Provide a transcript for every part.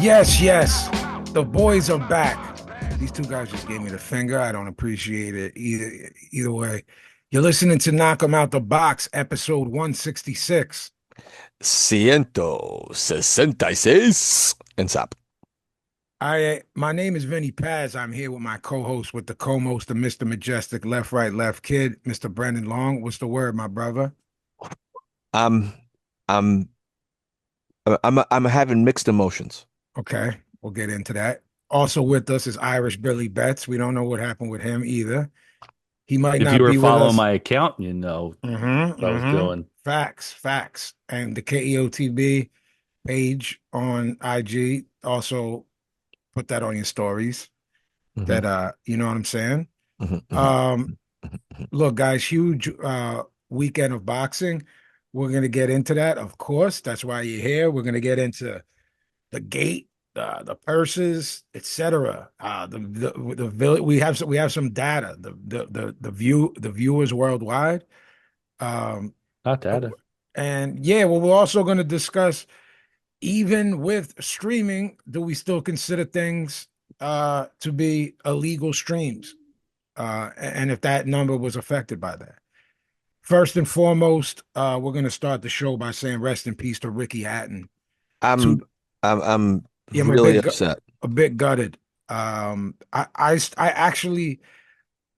Yes. The boys are back. These two guys just gave me the finger. I don't appreciate it either way. You're listening to Knock 'em Out the Box, episode 166. 166 and stop. My name is Vinnie Paz. I'm here with my co-host, with the co-most of Mr. Majestic, Left, Right, Left Kid, Mr. Brendan Long. What's the word, my brother? I'm I'm I'm having mixed emotions. Okay, we'll get into that. Also with us is Irish Billy Betts. We don't know what happened with him either. He might If you not were be with following us. my account, you know Mm-hmm, what I was mm-hmm. doing. Facts. And the KEOTB page on IG also put that on your stories. Mhm, That you know what I'm saying? mhm, mhm, Um, mhm. Look, guys, huge weekend of boxing. We're gonna get into that, of course. That's why you're here. We're gonna get into the gate, the purses, etc. We have some data. The viewers worldwide. Um, Not data. and yeah, well, we're also going to discuss, even with streaming, do we still consider things to be illegal streams? And if that number was affected by that. First and foremost, we're going to start the show by saying rest in peace to Ricky Hatton. I'm Two, I'm yeah, I'm really upset. a bit gutted. I actually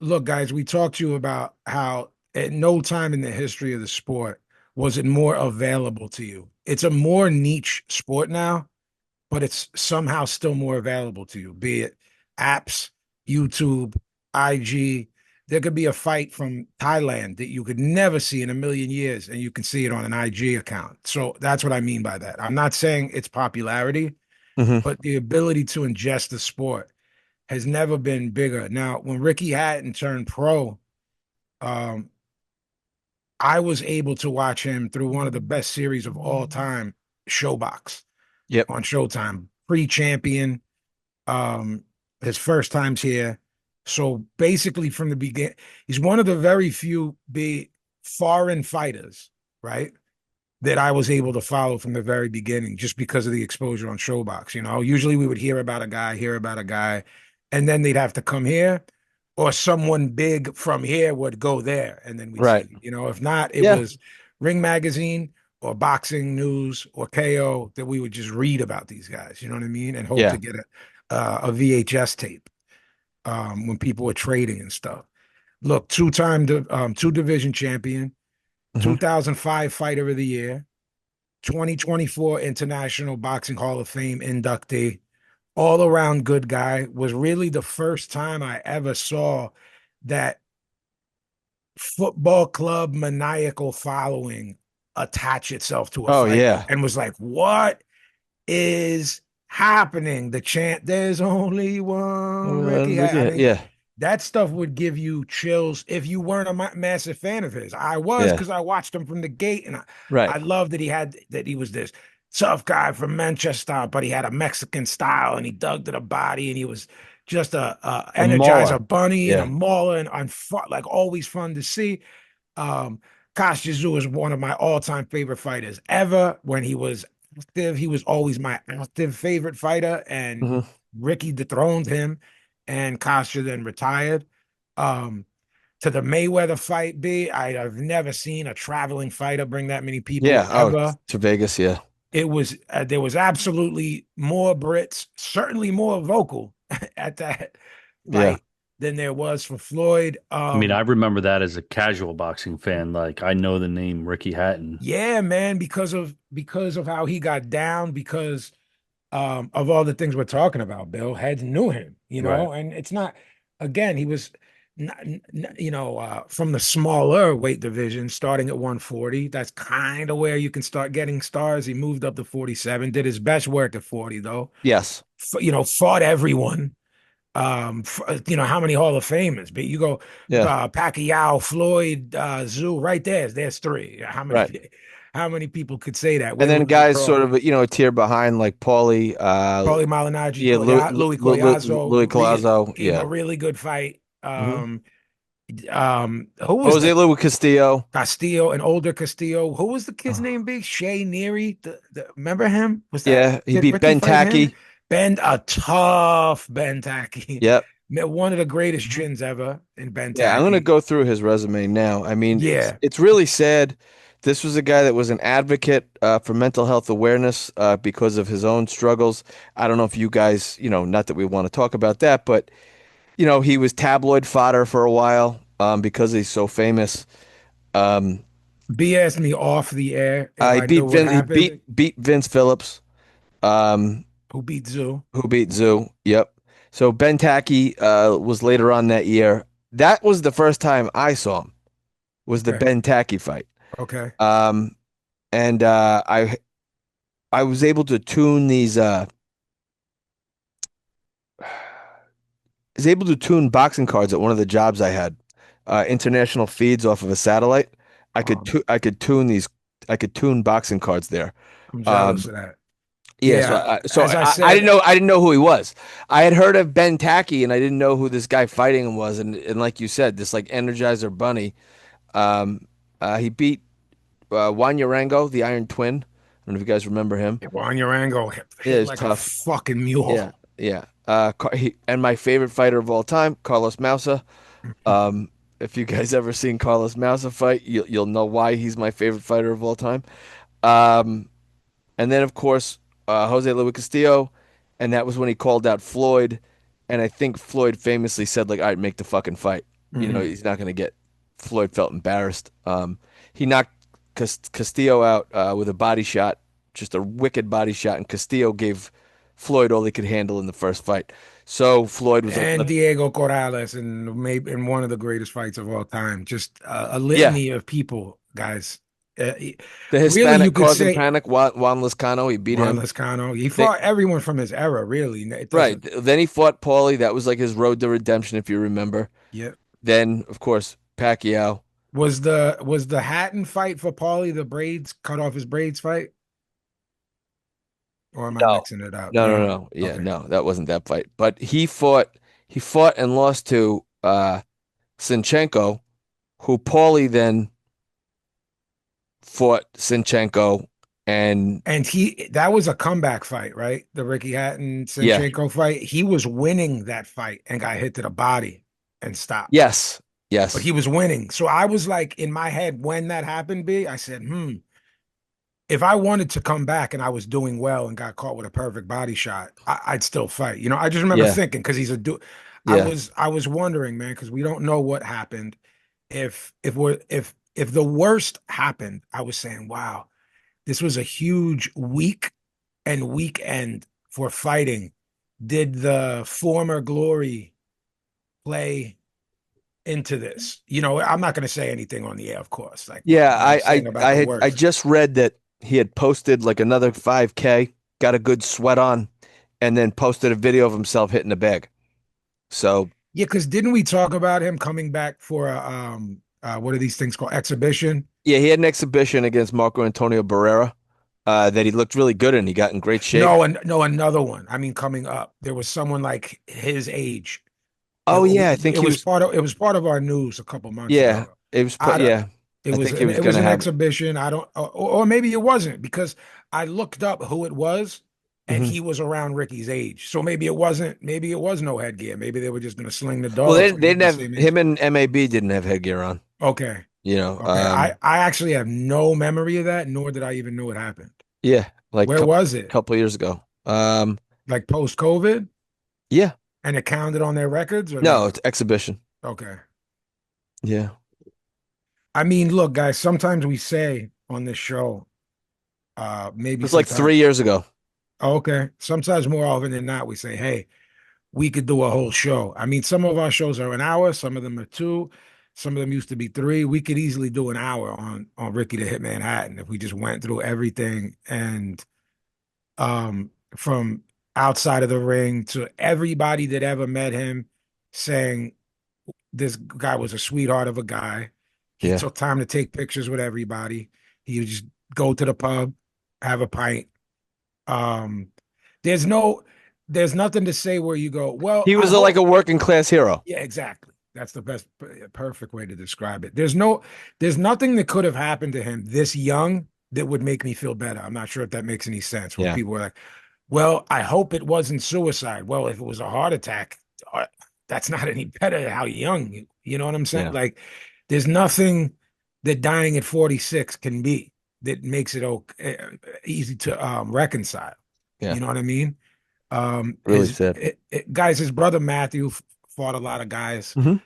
look, guys. We talked to you about how at no time in the history of the sport was it more available to you. It's a more niche sport now, but it's somehow still more available to you, be it apps, YouTube, IG. There could be a fight from Thailand that you could never see in a million years, and you can see it on an IG account. So that's what I mean by that. I'm not saying its popularity, Mhm. but the ability to ingest the sport has never been bigger. Now, when Ricky Hatton turned pro, um, I was able to watch him through one of the best series of all time, Showbox Yep. on Showtime, pre-champion, um, his first times here. So basically, from the beginning, he's one of the very few big foreign fighters, right? That I was able to follow from the very beginning, just because of the exposure on Showbox. You know, usually we would hear about a guy, and then they'd have to come here, or someone big from here would go there, and then we'd Right. see. You know, if not, it Yeah. was Ring Magazine or Boxing News or KO that we would just read about these guys. You know what I mean? And hope to Yeah. get a VHS tape when people were trading and stuff. Look, two division champion, Mhm. 2005 Fighter of the Year, 2024 International Boxing Hall of Fame inductee, all around good guy. Was really the first time I ever saw that football club maniacal following attach itself to a Oh fight, yeah. and was like, what is happening? The chant, there's only one Ricky. I mean, Yeah. that stuff would give you chills if you weren't a massive fan of his. I was, Yeah. because I watched him from the gate, and Right. I loved that he was this tough guy from Manchester, but he had a Mexican style, and he dug to the body, and he was just a A mauler. energizer bunny and a Yeah. mauler, and fun, like always fun to see. Um, Kostya is one of my all-time favorite fighters ever. When he was active, he was always my active favorite fighter, and Mhm. Ricky dethroned him, and Kostya then retired. Um, to the Mayweather fight, I've never seen a traveling fighter bring that many people Yeah. Oh, ever. to Vegas. Yeah. It was there was absolutely more Brits, certainly more vocal at that Yeah. fight than there was for Floyd. I mean, I remember that as a casual boxing fan. Like, I know the name Ricky Hatton. Yeah, man, because of how he got down, because of all the things we're talking about. Bill Heads knew him, Right. and it's not, again, he was from the smaller weight division, starting at 140. That's kind of where you can start getting stars. He moved up to 47, did his best work at 40 though. Yes. Fought everyone. How many Hall of Famers? But you go Yeah. Pacquiao, Floyd, Zoo, right there. There's three. Right. How many people could say that? And Where then Louis guys sort Crawford, of, a tier behind like Paulie, Paulie Malignaggi, yeah, Louis Collazo, Louis Collazo. gave him a Yeah. really good fight. Hmm. Who was Jose the Luis Castillo. Castillo, an older Castillo? Who was the kid's name? Big Shay Neary. Remember him? Was that Yeah. He did beat Ricky Ben fight him? Tacky. A tough Ben Tacky. Yep. One of the greatest chins ever in Ben Yeah, I'm gonna Tacky. go through his resume now. I mean, Yeah. it's really sad. This was a guy that was an advocate for mental health awareness because of his own struggles. I don't know if you guys, not that we want to talk about that, but he was tabloid fodder for a while because he's so famous. Um, B asked me off the air if he I knew beat what Vin, he happened. beat Vince Phillips, um, Who beat Zoo? who beat Zoo. Yep. So Ben Tacky was later on that year. That was the first time I saw him. Was the Okay. Ben Tacky fight. Okay. Um, and I was able to tune these is able to tune boxing cards at one of the jobs I had. International feeds off of a satellite. I could tune these. I could tune boxing cards there. I'm jealous Um, of that. yeah, Yeah. so As I I said, didn't know who he was. I had heard of Ben Tacky and I didn't know who this guy fighting him was. And like you said, this like Energizer Bunny. Um, he beat Juan Urango, the Iron Twin. I don't know if you guys remember him. Juan Urango Yeah, hit it's like a tough. fucking mule. Yeah, yeah. And my favorite fighter of all time, Carlos Mausa. If you guys ever seen Carlos Mausa fight, you'll know why he's my favorite fighter of all time. Um, and then of course Jose Luis Castillo, and that was when he called out Floyd, and I think Floyd famously said like, "All right, make the fucking fight." Hmm. He's not gonna get. Floyd felt embarrassed. He knocked Castillo out with a body shot, just a wicked body shot, and Castillo gave Floyd all he could handle in the first fight. So Floyd was like, And Diego Corrales and maybe in one of the greatest fights of all time. Just a yeah, litany of people, guys. Uh, the Really, you Hispanic could causing say panic, Juan Lezcano, he beat Juan him. Lezcano. He They, fought everyone from his era, really. It right. doesn't. Then he fought Paulie. That was like his road to redemption, if you remember. Yeah. Then, of course, Pacquiao. Was the Hatton fight for Paulie the braids cut off his braids fight? Or am I No. mixing it up? No, no, No. no. Yeah, Okay. no, that wasn't that fight. But he fought and lost to Sinchenko, who Paulie then fought Sinchenko and And that was a comeback fight, right? The Ricky Hatton yeah, Sinchenko fight. He was winning that fight and got hit to the body and stopped. yes, But yes, he was winning. So I was like in my head when that happened, I said, if I wanted to come back and I was doing well and got caught with a perfect body shot, I'd still fight. I just remember yeah, thinking because I yeah. was I was wondering, man, because we don't know what happened. If the worst happened, I was saying, wow, this was a huge week and weekend for fighting. Did the former glory play into this? I'm not going to say anything on the air, of course, like Yeah, what I'm saying about the I worst. just read that he had posted like another 5K, got a good sweat on, and then posted a video of himself hitting the bag. So Yeah, because didn't we talk about him coming back for a what are these things called? Exhibition? yeah, he had an exhibition against Marco Antonio Barrera that he looked really good in. He got in great shape. No, and no, another one. I mean, coming up, there was someone like his age. It, Oh yeah, I think it he was was. part of our news a couple months Yeah, ago. it was. I don't, Yeah, it I was think he an, was it was gonna an have. exhibition. I don't, or maybe it wasn't because I looked up who it was, and Mhm. he was around Ricky's age. So maybe it wasn't. Maybe it was no headgear. Maybe they were just going to sling the Well, dogs because they he's didn't the have same age. him and MAB didn't have headgear on. Okay, You know, okay. I actually have no memory of that, nor did I even know it happened. yeah, like Where was it? couple years ago. Like post COVID, Yeah, and it counted on their records or no, no? it's exhibition. Okay. Yeah, I mean, look, guys, sometimes we say on this show, it maybe was like sometimes, 3 years ago. okay, sometimes more often than not, we say, hey, we could do a whole show. I mean, some of our shows are an hour, some of them are two, some of them used to be three. We could easily do an hour on Ricky the Hitman Hatton if we just went through everything and from outside of the ring to everybody that ever met him saying this guy was a sweetheart of a guy. He Yeah, took time to take pictures with everybody. He would just go to the pub, have a pint. Um, there's no, there's nothing to say where you go, well, he I was like hope, a working class hero. yeah, exactly. That's the best, perfect way to describe it. There's nothing that could have happened to him this young that would make me feel better. I'm not sure if that makes any sense. Where Yeah, people are like, Well, I hope it wasn't suicide. Well, if it was a heart attack, uh, that's not any better than how young you know what I'm saying? Yeah. Like, there's nothing that dying at 46 can be that makes it okay, easy to reconcile. Yeah. You know what I mean? Really sad. Guys, his brother Matthew fought a lot of guys. Hmm.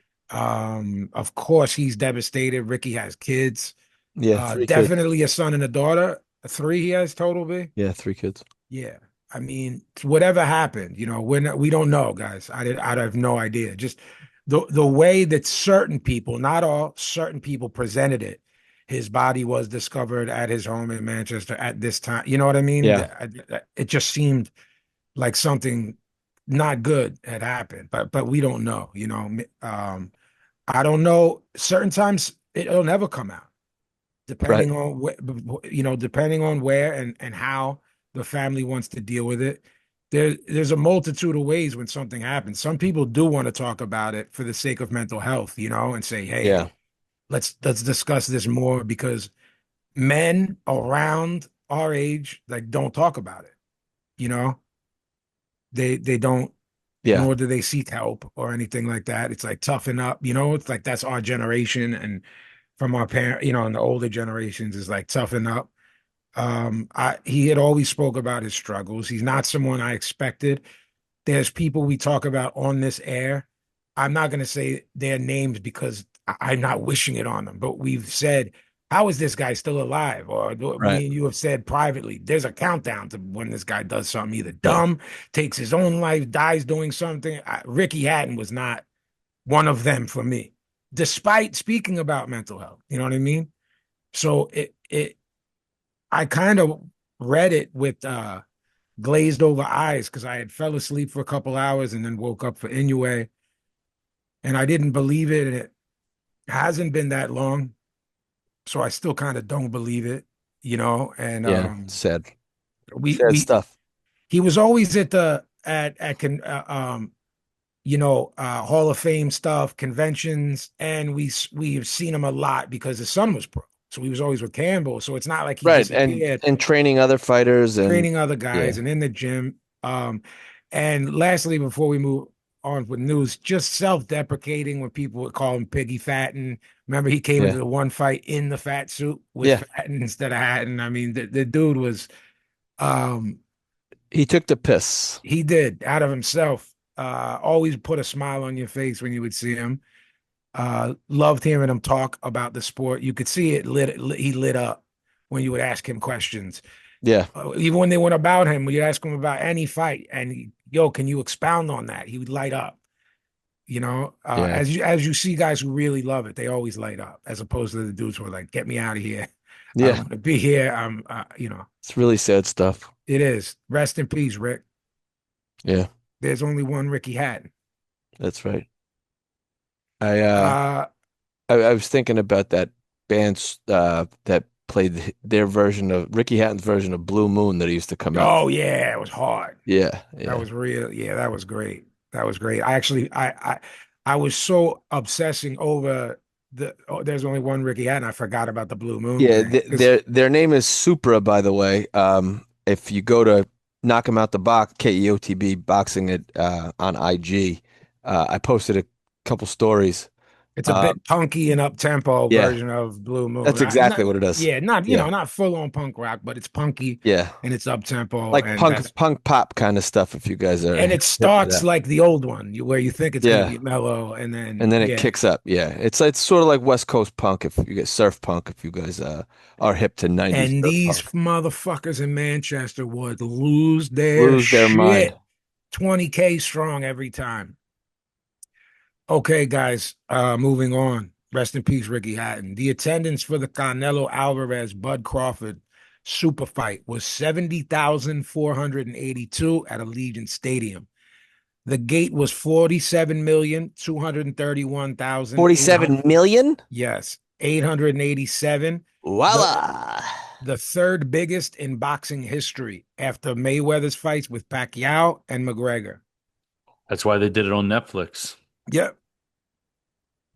Of course, he's devastated. Ricky has kids. Yeah. Three kids. Definitely a son and a daughter. Three he has total, B. Yeah. Three kids. Yeah. I mean, whatever happened, we don't know, guys. I have no idea. Just the way that certain people, not all, certain people presented it. His body was discovered at his home in Manchester at this time. You know what I mean? Yeah. It just seemed like something not good had happened, but we don't know, I don't know. Certain times it'll never come out, Right. depending on depending on where and how the family wants to deal with it. There's a multitude of ways when something happens. Some people do want to talk about it for the sake of mental health, and say, hey, Yeah. let's discuss this more because men around our age like don't talk about it. You know, they don't, Yeah. nor do they seek help or anything like that. It's like toughen up, it's like that's our generation and from our parent, and the older generations is like toughen up. He had always spoke about his struggles. He's not someone I expected. There's people we talk about on this air. I'm not going to say their names because I'm not wishing it on them, but we've said, how is this guy still alive? Or Right. me and you have said privately, there's a countdown to when this guy does something either Yeah. dumb, takes his own life, dies doing something. Ricky Hatton was not one of them for me, despite speaking about mental health. You know what I mean? So I kind of read it with glazed over eyes because I had fell asleep for a couple hours and then woke up for Inoue, and I didn't believe it. And it hasn't been that long, so I still kind of don't believe it, And Yeah. Sad. we Sad we stuff. he was always at the at Hall of Fame stuff, conventions, and we've seen him a lot because his son was pro. So he was always with Campbell. So it's not like he Right. And disappeared, and training other fighters and training other guys yeah. and in the gym. And lastly, before we move on with news, just self-deprecating when people would call him Piggy Fatten. Remember, he came into Yeah. the one fight in the fat suit with Yeah. Fatten instead of Hatton. I mean, the dude was um He took the piss. he did out of himself. Always put a smile on your face when you would see him. Loved hearing him talk about the sport. You could see he lit up when you would ask him questions. Yeah. Even when they went about him, when you ask him about any fight, and yo, can you expound on that? He would light up. Yeah. As you see guys who really love it, they always light up, as opposed to the dudes who are like, "Get me out of here. I don't Yeah. want to be here." It's really sad stuff. It is. Rest in peace, Rick. Yeah. There's only one Ricky Hatton. That's right. I uh Uh, I was thinking about that band that played their version of Ricky Hatton's version of Blue Moon that he used to come out. oh yeah, it was hard. Yeah, That yeah. was real. Yeah, that was great. That was great. I actually, I was so obsessing over there's only one Ricky Hatton. I forgot about the Blue Moon Yeah, thing. their name is Supra, by the way. If you go to Knock 'em Out the Box, KEOTB boxing it on IG, I posted a couple stories. It's a Um, bit punky and up tempo yeah, version of Blue Moon. that's exactly what it is. Yeah, not Yeah, not full on punk rock, but it's punky yeah, and it's up tempo, like and that's punk pop kind of stuff. If you guys are and it hip to starts that, like the old one, where you think it's going to yeah. be mellow, and then And then it yeah. kicks up. Yeah, it's sort of like West Coast punk. If you get surf punk, if you guys are hip to '90s And surf these punk, motherfuckers in Manchester would lose their lose their mind. shit. 20K strong every time. Okay, guys, moving on. Rest in peace, Ricky Hatton. The attendance for the Canelo Alvarez Bud Crawford super fight was 70,482 at Allegiant Stadium. The gate was 47,231,800. 47 million? Yes, 887. The Voila. the third biggest in boxing history after Mayweather's fights with Pacquiao and McGregor. That's why they did it on Netflix. Yep.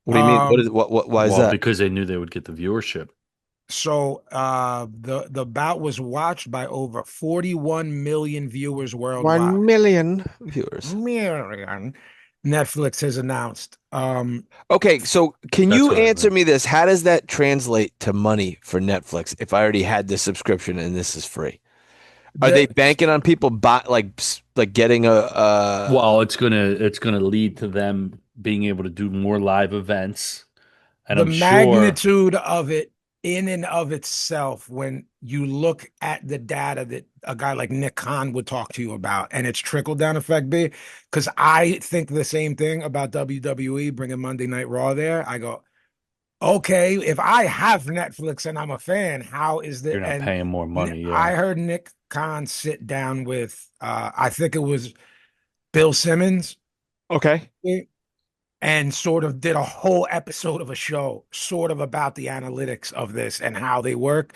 What do you mean? Um, Why is Well, that? because they knew they would get the viewership. So the bout was watched by over 41 million viewers worldwide. 1 million viewers. Million. Netflix has announced. Okay, so can That's you what I answer read. me this? How does that translate to money for Netflix if I already had this subscription and this is free? Are they the banking on people like getting a Well, it's gonna lead to them being able to do more live events, and the I'm sure. magnitude of it in and of itself, when you look at the data that a guy like Nick Khan would talk to you about, and its trickle down effect, big, because I think the same thing about WWE bringing Monday Night Raw there. I go, okay, if I have Netflix and I'm a fan, how is You're that? not And paying more money, I yeah. heard Nick Khan sit down with, I think it was Bill Simmons, Okay. and sort of did a whole episode of a show, sort of about the analytics of this and how they work.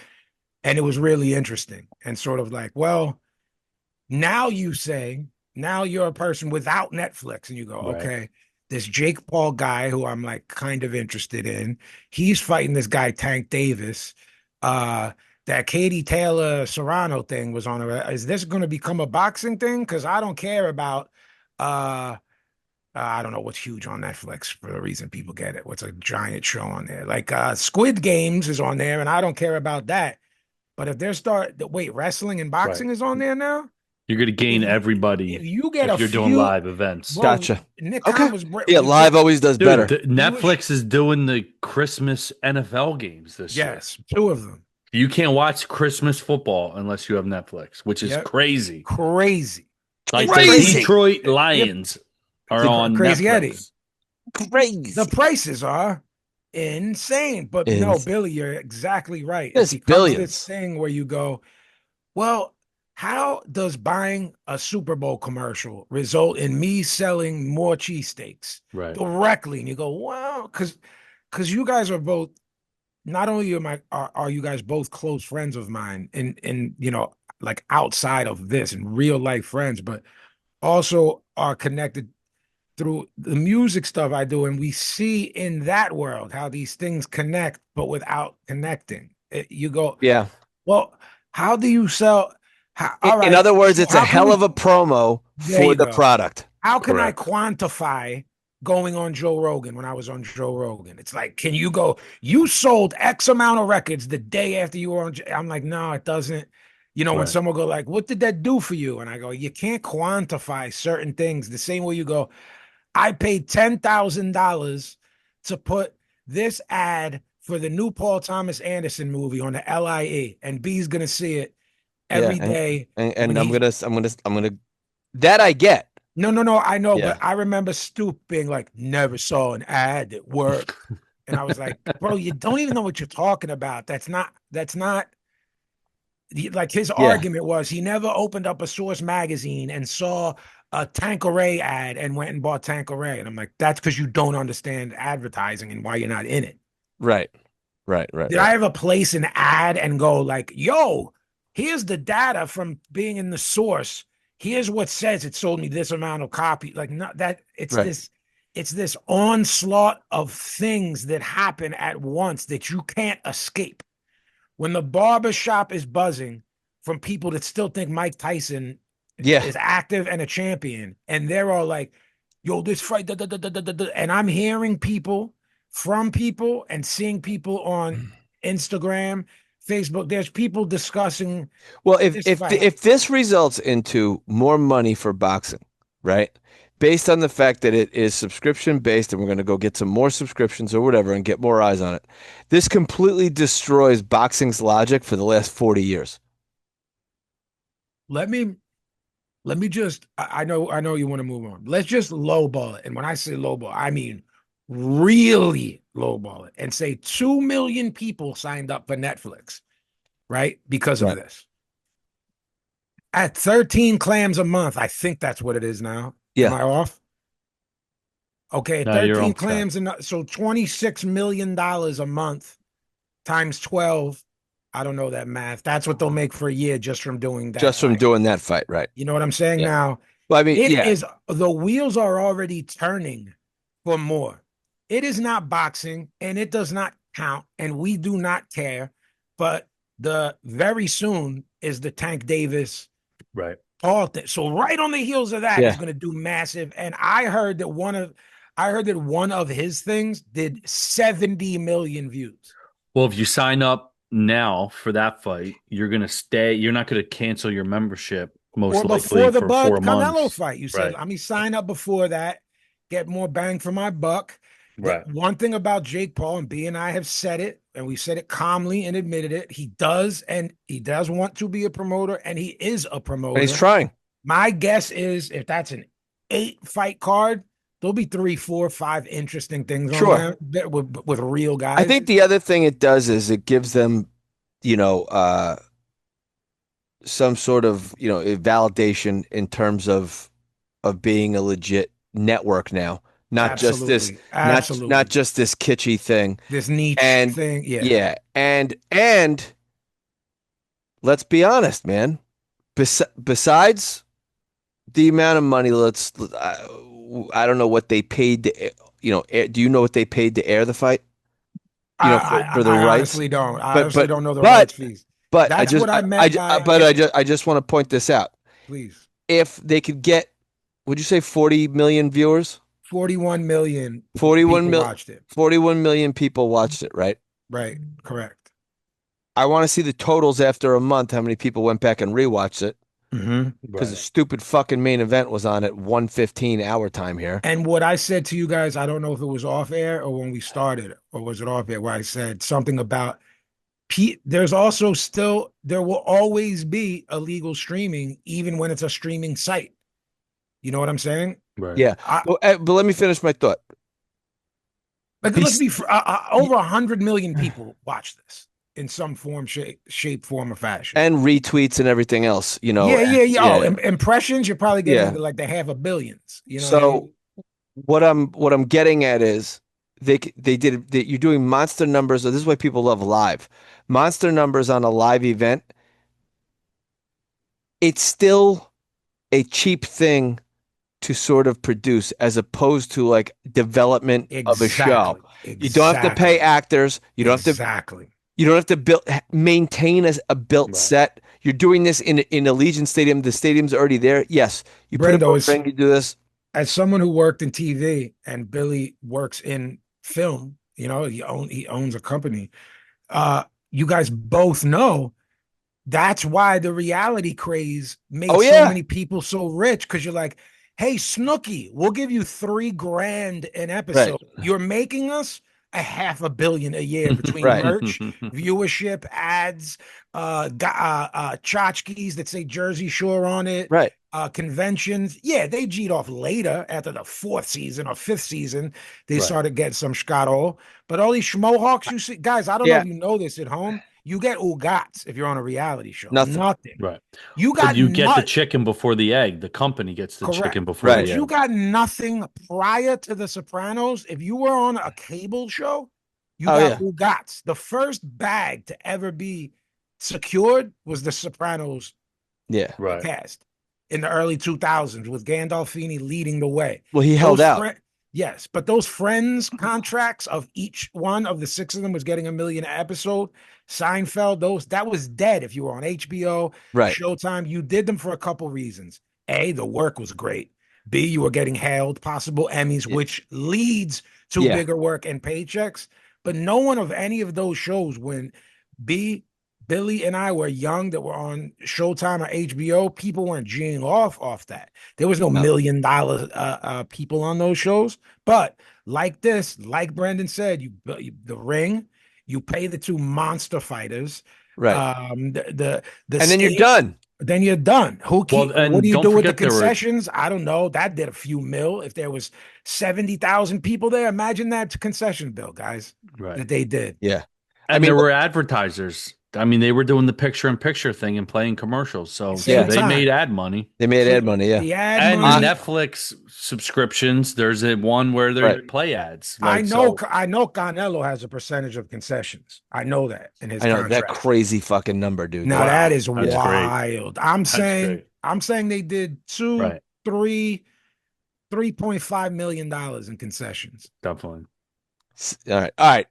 And it was really interesting. And sort of like, well, now you say, now you're a person without Netflix, and you go, Right. okay, this Jake Paul guy who I'm like kind of interested in, he's fighting this guy Tank Davis. Uh, that Katie Taylor Serrano thing was on. Is this going to become a boxing thing? Because I don't care about. I don't know what's huge on Netflix for the reason people get it. What's a giant show on there? Like Squid Games is on there, and I don't care about that. But if they're wait, wrestling and Right. boxing is on there now. You're gonna If gain you if everybody you get a if you're doing few, live events. bro, Gotcha. Nick Okay. Khan Yeah, was live always does Dude, better. Netflix is doing the Christmas NFL games this year. yes, two of them. You can't watch Christmas football unless you have Netflix, which is Yep, crazy. crazy. Like It's the Crazy. crazy. Detroit Yep, Lions are The on Crazy Eddie. Netflix. The crazy. prices are insane. But no, And Billy, you're exactly right. It there's becomes this billions. thing where you go, well, how does buying a Super Bowl commercial result in me selling more cheesesteaks Right. directly? And you go, wow, because you guys are both, not only are you guys both close friends of mine in like outside of this and real life friends, but also are connected through the music stuff I do, and we see in that world how these things connect, but without connecting. You go, Yeah. well, how do you sell? All In right, other words, so it's a how can hell we? of a promo There for you the go. product. How can I Correct. quantify going on Joe Rogan when I was on Joe Rogan? It's like, can you go, you sold X amount of records the day after you were on? I'm like, no, it doesn't. When Right. someone go like, what did that do for you? And I go, you can't quantify certain things the same way you go, I paid $10,000 to put this ad for the new Paul Thomas Anderson movie on the LIE, and B's gonna see it Yeah, every day when and he. I'm gonna that I get. No, no, no, I know, but Yeah. I remember Stoop being like, never saw an ad that worked. And I was like, bro, you don't even know what you're talking about. That's not like his Yeah. argument was he never opened up a Source magazine and saw a Tanqueray ad and went and bought Tanqueray. And I'm like, that's because you don't understand advertising and why you're not in it. Right. Right, right, Did I right. ever place an ad and go like, yo, here's the data from being in the source. Here's what says it sold me this amount of copy. Like, not that Right. it's this onslaught of things that happen at once that you can't escape. When the barber shop is buzzing from people that still think Mike Tyson Yeah. is active and a champion, and they're all like, yo, this fight, da, da, da, da, da, da. And I'm hearing people from people and seeing people on Instagram, Facebook. There's people discussing Well, this fight. if this results into more money for boxing, right? Based on the fact that it is subscription based and we're going to go get some more subscriptions or whatever and get more eyes on it. This completely destroys boxing's logic for the last 40 years. Let me just I know you want to move on. Let's just lowball it. And when I say lowball, I mean really lowball it and say 2 million people signed up for Netflix, right? Because of Right. this. At 13 clams a month, I think that's what it is now. Am Yeah. I off? Okay, No, you're 13 on track. clams, and so $26 million a month times 12. I don't know that math. That's what they'll make for a year just from doing that Just from fight. doing that fight, right? You know what I'm saying? Yeah. Now, Well, I mean, it yeah. is the wheels are already turning for more. It is not boxing and it does not count, and we do not care. but the very soon is the Tank Davis Right. Paul thing. So right on the heels of that is Yeah. going to do massive. And I heard that one of his things did 70 million views. Well, if you sign up now for that fight, you're gonna stay. You're not gonna cancel your membership, most Or likely before the for Bud Canelo 4 months. fight. You said, Right. let me sign up before that, get more bang for my buck. The Right. one thing about Jake Paul, and B and I have said it, and we said it calmly and admitted it. He does want to be a promoter, and he is a And he's promoter. trying. My guess is if that's an 8 fight card, there'll be 3, 4, 5 interesting things on Sure. there with real I guys. think the other thing it does is it gives them, some sort of, a validation in terms of being a legit network now, not just this, Absolutely, not absolutely. just this kitschy thing. This niche And thing, yeah, yeah, and let's be honest, man. Besides the amount of money, I don't know what they paid to, do you know what they paid to air the fight? For the I rights. honestly don't. I But honestly but don't know the rights but fees. but I That's just what I meant by if. I just want to point this out. Please, If they could get, would you say 40 million viewers? 41 million 41 people mil watched it. 41 million people watched it, right? Right, correct. I want to see the totals after a month, how many people went back and rewatched it Hmm. because the Right. stupid fucking main event was on at 1:15 our time here. And what I said to you guys, I don't know if it was off air or when we started, or was it off air, where I said something about there's also still there will always be illegal streaming, even when it's a streaming site. You know what I'm saying? Right. Yeah. I But let me finish my thought. like let's He's, be over 100 million people watch this in some form, shape, form, or fashion. and retweets and everything else, Yeah, and yeah, yeah. Oh, yeah, impressions, you're probably getting yeah. into like the half of billions. You know what I So mean? what I'm getting at is you're doing monster numbers. So this is why people love live. Monster numbers on a live event. It's still a cheap thing to sort of produce as opposed to like development of a show. Exactly, You don't have to pay exactly, actors. exactly. You don't have to maintain a built Right. set. You're doing this in Allegiant Stadium. The stadium's already there. Yes, you put up a Brendo is ring. You do this. as someone who worked in TV and Billy works in film. You know, he owns a company. You guys both know that's why the reality craze made Oh so yeah, many people so rich because you're like, hey, Snooki, we'll give you 3 grand an right, episode. You're making us a $500 million a year between right, merch, viewership, ads, tchotchkes that say Jersey Shore on it, right. conventions. Yeah, they G'd off later after the 4th season or 5th season. They Right. started getting some scuttle. But all these schmohawks you see, guys, I don't know Yeah, if you know this at home. You get ugats if you're on a reality show. nothing. Nothing. Right. You But got you get the nut chicken before the egg. The company gets the correct. chicken before Right. But the you egg. got nothing prior to The Sopranos. If you were on a cable show, you Oh got yeah, ugats. The first bag to ever be secured was The Sopranos yeah. Right. cast in the early 2000s with Gandolfini leading the way. Well, he held Those out. friends, yes, but those friends contracts of each one of the 6 of them was getting $1 million an episode. Seinfeld, those that was dead if you were on HBO, Right. Showtime. You did them for a couple reasons. A, the work was great. B, you were getting hailed, possible Emmys, Yeah. which leads to Yeah. bigger work and paychecks. But no one of any of those shows, when B, Billy and I were young that were on Showtime or HBO, people weren't G'ing off that. There was no No. $1 million people on those shows. But like this, like Brendan said, the ring, you pay the two monster fighters. Right. The And then you're stage, done. then you're done. Well, What do and you don't do with the forget there were concessions? I don't know. That did a few mil. If there was 70,000 people there, imagine that concession bill, guys, right. that they did. Yeah. I And mean, there look, were advertisers. I mean, they were doing the picture-in-picture thing and playing commercials. So Same yeah, they made time. ad money. they made ad money. Yeah. The ad And I, money. Netflix subscriptions, there's a one where they right. play ads. I Like know, so, I know Canelo has a percentage of concessions. I know that in his I know that contract. crazy fucking number, dude. Now That that wow, is that's great. wild. That's great. I'm saying they did two, Right. three, $3.5 million in concessions. Definitely. all right. All right.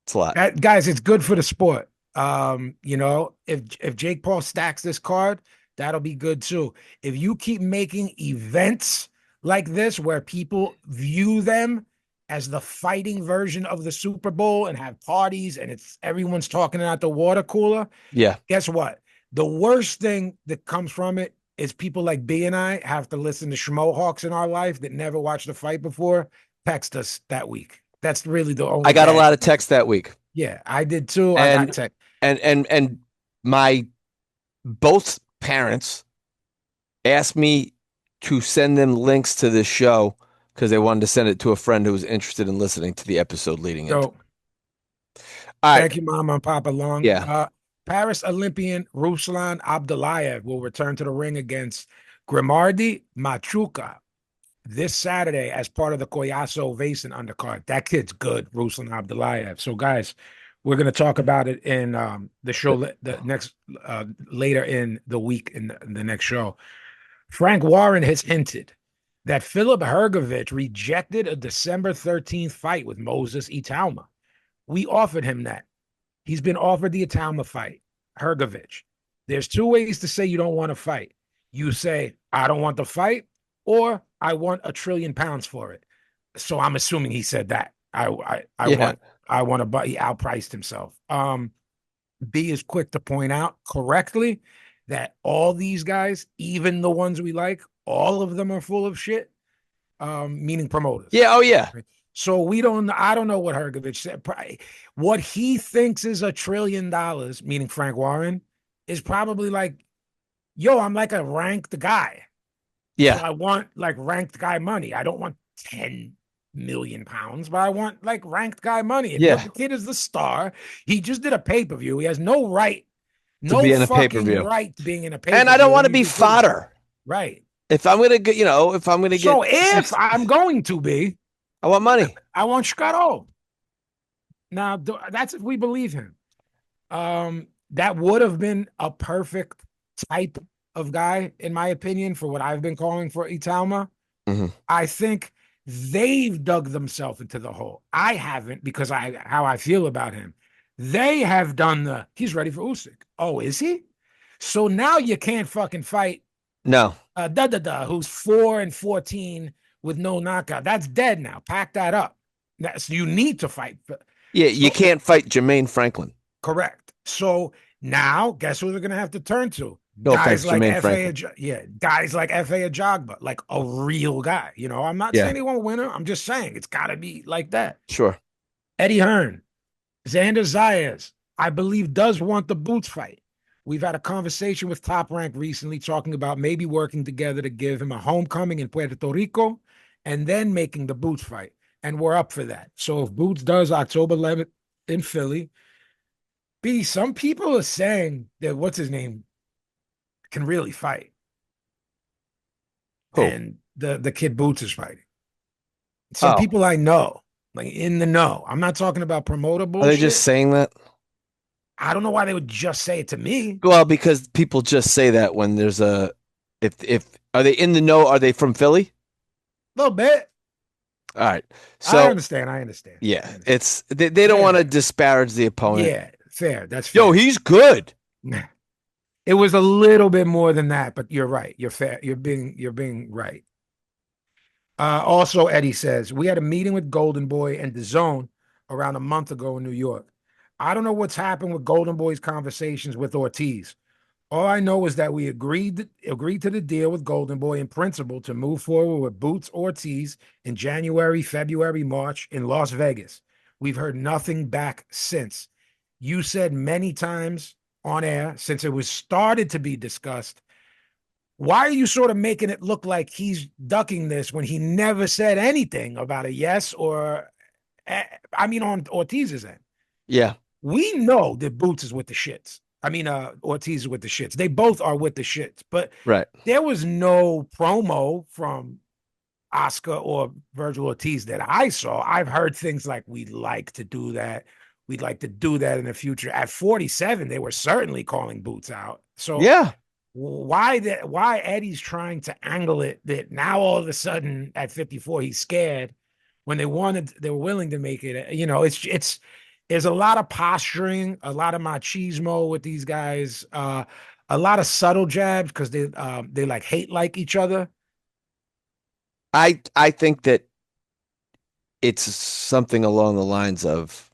It's a lot. Guys, it's good for the sport. If Jake Paul stacks this card, that'll be good too. If you keep making events like this where people view them as the fighting version of the Super Bowl and have parties and it's everyone's talking out the water cooler, Yeah. guess what? The worst thing that comes from it is people like B and I have to listen to Schmohawks in our life that never watched a fight before text us that week. That's really the I only got a bad. lot of texts that week. Yeah, I did too. I got And tech. and my both parents asked me to send them links to this show because they wanted to send it to a friend who was interested in listening to the episode leading into. So All right. thank you, Mom and Papa Long. Yeah. Paris Olympian Ruslan Abdullayev will return to the ring against Grimardi Machuca this Saturday as part of the Collazo Vason undercard. That kid's good, Ruslan Abdullayev. So, guys, we're going to talk about it in the show the next later in the week in the next show. Frank Warren has hinted that Philip Hergovich rejected a December 13th fight with Moses Italma. We offered him that. He's been offered the Italma fight, Hergovich. There's two ways to say you don't want to fight. You say, I don't want the fight, or I want £1 trillion for it. So I'm assuming he said that. I want to buy. He outpriced himself. B is quick to point out correctly that all these guys, even the ones we like, all of them are full of shit. Meaning promoters. Yeah. Oh yeah. So I don't know what Hergovich said. What he thinks is $1 trillion, meaning Frank Warren, is probably like, yo, I'm like a ranked guy. Yeah. So I want like ranked guy money. I don't want 10 million pounds, but I want like ranked guy money. If the kid is the star, he just did a pay-per-view. He has no right, to be in a fucking pay-per-view. right being in a pay-per-view. And I don't want to be fodder. Right. If I'm gonna get, if I'm gonna get, if I'm going to be, I want money. I want Scotto. Now that's if we believe him. That would have been a perfect type of guy, in my opinion, for what I've been calling for Italma. Mm-hmm. I think they've dug themselves into the hole. I haven't because how I feel about him. They have done he's ready for Usyk. Oh, is he? So now you can't fucking fight. No. Who's 4-14 with no knockout. That's dead now. Pack that up. You need to fight. Yeah, you can't fight Jermaine Franklin. Correct. So now, guess who they're going to have to turn to? No offense, Jermaine Franklin. Guys like F.A. Ajagba, like a real guy. I'm not saying he won't win her. I'm just saying it's got to be like that. Sure. Eddie Hearn, Xander Zayas, I believe does want the Boots fight. We've had a conversation with Top Rank recently talking about maybe working together to give him a homecoming in Puerto Rico and then making the Boots fight. And we're up for that. So if Boots does October 11th in Philly, some people are saying that what's his name can really fight. Who? And the kid Boots is fighting. Some people I know, like in the know. I'm not talking about promoter bullshit. Are they just saying that? I don't know why they would just say it to me. Well, because people just say that when there's if are they in the know? Are they from Philly? A little bit. All right. So I understand. Yeah, it's they don't want to disparage the opponent. Yeah, fair. That's fair. Yo, he's good. It was a little bit more than that, but you're right. You're fair. You're being right. Also, Eddie says we had a meeting with Golden Boy and DAZN around a month ago in New York. I don't know what's happened with Golden Boy's conversations with Ortiz. All I know is that we agreed to the deal with Golden Boy in principle to move forward with Boots Ortiz in January, February, March in Las Vegas. We've heard nothing back since. You said many times on air since it was started to be discussed. Why are you sort of making it look like he's ducking this when he never said anything about a yes or, on Ortiz's end? Yeah. We know that Boots is with the shits. Ortiz is with the shits. They both are with the shits. But there was no promo from Oscar or Virgil Ortiz that I saw. I've heard things like, we'd like to do that. We'd like to do that in the future. At 47, they were certainly calling Boots out. So yeah, why Eddie's trying to angle it that now all of a sudden at 54 he's scared when they were willing to make it. There's a lot of posturing, a lot of machismo with these guys, a lot of subtle jabs because they like hate like each other. I think that it's something along the lines of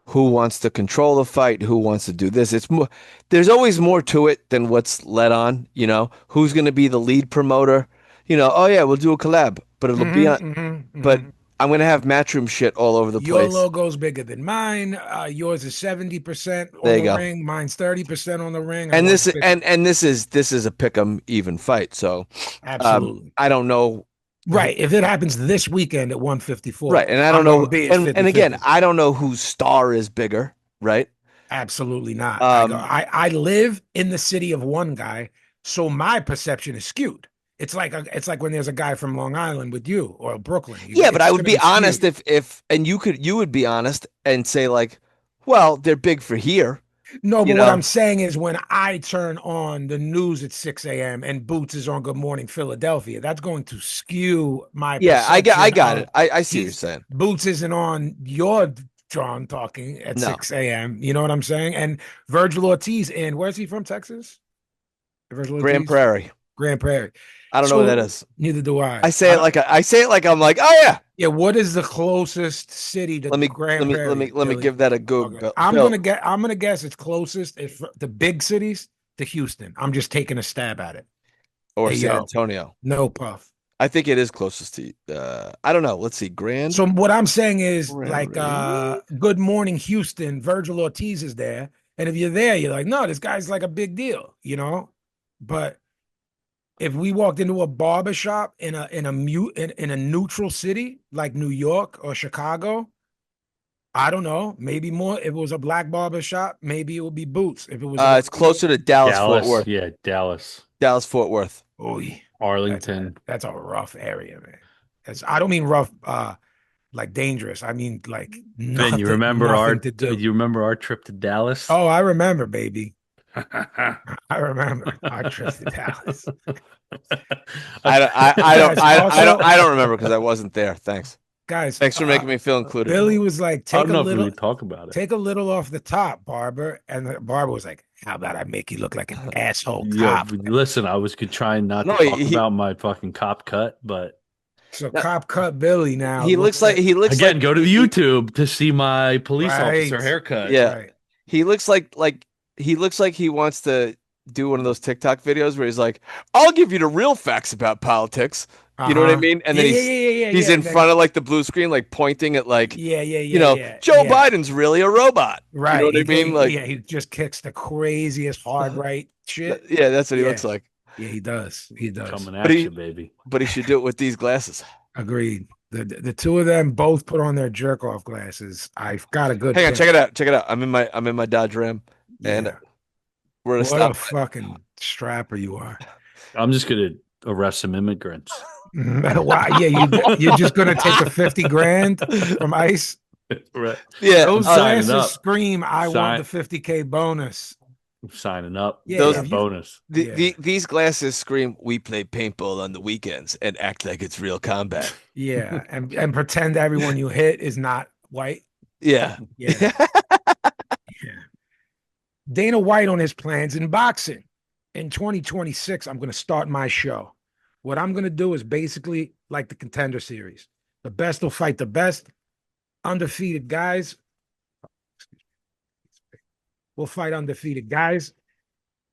who wants to control the fight, who wants to do this. It's more, there's always more to it than what's let on, you know. Who's going to be the lead promoter? You know, oh yeah, we'll do a collab, but it'll be on, but I'm going to have matchroom shit all over the Your place. logo's bigger than mine. Yours is 70% There on you the go. ring. Mine's 30% on the ring. I And want this 50. and this is a pick 'em even fight. So, Absolutely. I don't know. Right. If it happens this weekend at Right, 154, and I I'm don't going to know, be at and again, 50-50. I don't know whose star is bigger, right? Absolutely not. Um, I live in the city of one guy, so my perception is skewed. It's like when there's a guy from Long Island with you or Brooklyn. yeah, but It's I would going to be be honest skewed. if and you would be honest and say like, well, they're big for here, No, you but what I'm know. saying is when I turn on the news at 6 a.m. and Boots is on Good Morning Philadelphia, that's going to skew my Yeah, I perception got it. of I see what you're he's saying. Boots isn't on your John talking at No, 6 a.m. You know what I'm saying? And Virgil Ortiz in where's he from? Texas? Virgil Grand Ortiz? Prairie. Grand Prairie. I don't know what that So is. neither do I. I say it like I'm like, oh yeah. Yeah, what is the closest city to Let me let Grand me let me Prairie, let me Billy? give that a go, Okay. Bill. I'm gonna guess it's closest if the big cities to Houston. I'm just taking a stab at it. Or Hey San yo, Antonio. no puff. I think it is closest to. I don't know. Let's see. Grand So what I'm saying is like Prairie. Good Morning Houston, Virgil Ortiz is there. And if you're there, you're like, no, this guy's like a big deal, you know? But if we walked into a barber shop in a neutral city like New York or Chicago, I don't know. Maybe more. If it was a black barber shop, maybe it would be Boots. If it was a It's closer Latino, to Dallas Fort Dallas, Worth. yeah, Dallas, Dallas Fort Worth. oh, Arlington. that's a rough area, man. I don't mean rough, like dangerous. I mean like Ben, nothing to do. you remember our trip to Dallas? Oh, I remember, baby. I remember our trip to Dallas. Guys, also, I don't remember because I wasn't there. Thanks. guys, Thanks for making me feel included. Billy was like, I don't know if we would talk about it. take a little off the top, Barber. And the barber was like, how about I make you look like an asshole Yo, cop? listen, I was trying not No, to talk about my fucking cop cut, but So no, cop cut Billy now. he looks like again, go to YouTube to see my police Right, officer haircut. yeah. right. He looks like he looks like he wants to do one of those TikTok videos where he's like, "I'll give you the real facts about politics." You know what I Uh-huh. mean? And Yeah, then yeah, yeah, yeah, yeah, he's yeah. in And then front of like the blue screen, like pointing at like, yeah, yeah, you yeah, know, yeah, Joe yeah. Biden's really a robot. You know Right. what I mean? Like, Yeah, he just kicks the craziest hard right shit. yeah, that's what he Yeah. looks like. Yeah, he does. He does. Coming But at you, baby. he should do it with these glasses. Agreed. The two of them both put on their jerk off glasses. I've got a good Hang on, pick. check it out. Check it out. I'm in my Dodge Ram, and Yeah. we're at a What a stop. fucking strapper you are. I'm just gonna arrest some immigrants. Wow. Yeah, you're just gonna take the 50 grand from ICE. Right. Yeah, Those signing glasses up. scream, I want the Sign- 50K bonus. I'm signing up. Yeah, Those if a you- bonus. Yeah. these glasses scream, "We play paintball on the weekends and act like it's real combat." Yeah. And pretend everyone you hit is not white. Yeah. Yeah. Yeah. Dana White on his plans in boxing. In 2026, I'm going to start my show. What I'm going to do is basically like the Contender Series. The best will fight the best. Undefeated guys will fight undefeated guys.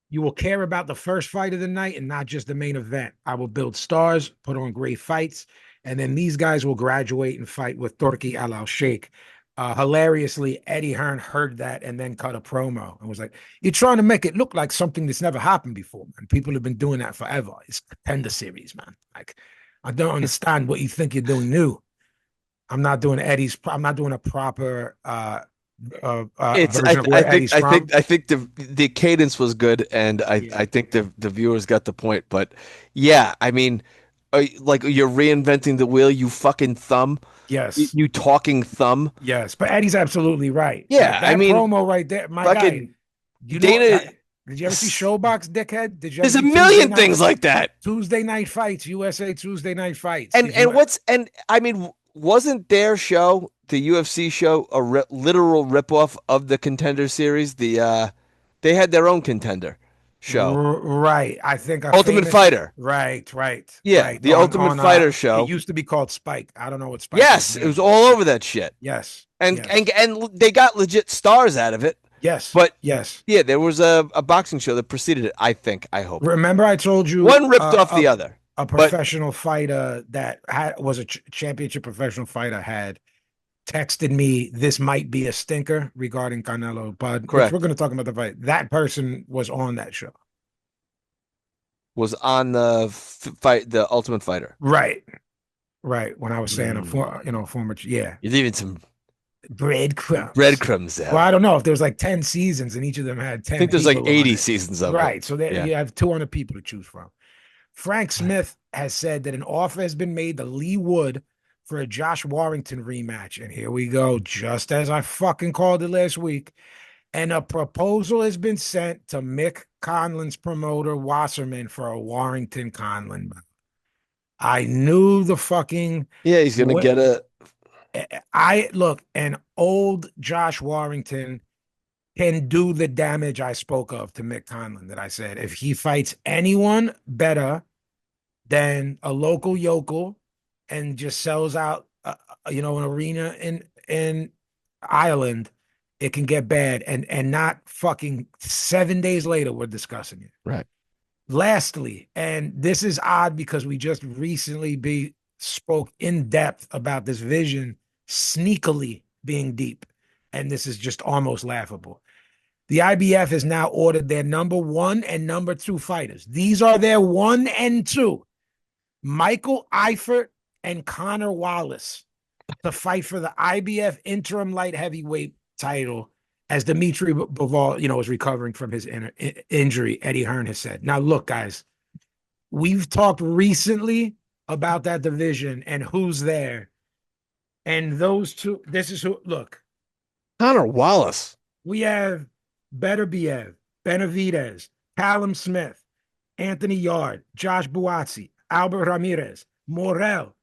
You will care about the first fight of the night and not just the main event. I will build stars, put on great fights, and then these guys will graduate and fight with Turki Al-Sheikh. Hilariously, Eddie Hearn heard that and then cut a promo and was like, "You're trying to make it look like something that's never happened before, man. People have been doing that forever. It's Contender Series, man. Like, I don't understand what you think you're doing new. I'm not doing a proper version of where Eddie's from. I think the cadence was good, and Yeah. I think the viewers got the point. But yeah, I mean, like you're reinventing the wheel, you fucking thumb, Yes. you talking thumb. Yes, but Eddie's absolutely right. Yeah, Like, I that mean, promo right there, my guy. fucking You know, Dana. did you ever see Showbox, dickhead? Did you ever There's a see million things like that. Tuesday night fights, USA Tuesday night fights? And I mean, wasn't their show the UFC show a literal ripoff of the Contender series? They had their own Contender show, Right. I think a Ultimate famous. Fighter. Right, right, Yeah, right. the Ultimate On Fighter it show. used to be called Spike. I don't know what Spike is Yes, it now. was all over that shit, Yes, and yes, they got legit stars out of it. yes, But yes. yeah, there was a boxing show that preceded it. I think. I hope Remember, I told you one ripped off the other, a but professional fighter that was a championship professional fighter had texted me this might be a stinker regarding Canelo Bud, which we're correct going to talk about the fight. That person was on that show. was on the fight, the Ultimate Fighter. Right, right. When I was saying Mm. former, yeah, You're leaving some breadcrumbs. breadcrumbs Well, there. I don't know if there was like 10 seasons and each of them had I 10 think there's like people on 80 it. seasons of it. Right. So there Yeah. you have 200 people to choose from. Frank Smith has said that an offer has been made to Lee Wood for a Josh Warrington rematch. And here we go, just as I fucking called it last week. And a proposal has been sent to Mick Conlan's promoter, Wasserman, for a Warrington Conlan. I knew the fucking. Yeah, he's gonna get a. I look, an old Josh Warrington can do the damage I spoke of to Mick Conlan that I said. If he fights anyone better than a local yokel and just sells out, an arena in Ireland, it can get bad. And not fucking 7 days later, we're discussing it. Right. Lastly, and this is odd because we just recently spoke in depth about this vision sneakily being deep. And this is just almost laughable. The IBF has now ordered their number 1 and number 2 fighters. These are their 1 and 2. Michael Eifert and Connor Wallace to fight for the IBF interim light heavyweight title as Dimitri Bivol, is recovering from his injury, Eddie Hearn has said. Now, look, guys, we've talked recently about that division and who's there. And those two, this is who, look. Connor Wallace. We have Beterbiev, Benavidez, Callum Smith, Anthony Yard, Josh Buatsi, Albert Ramirez, Morel,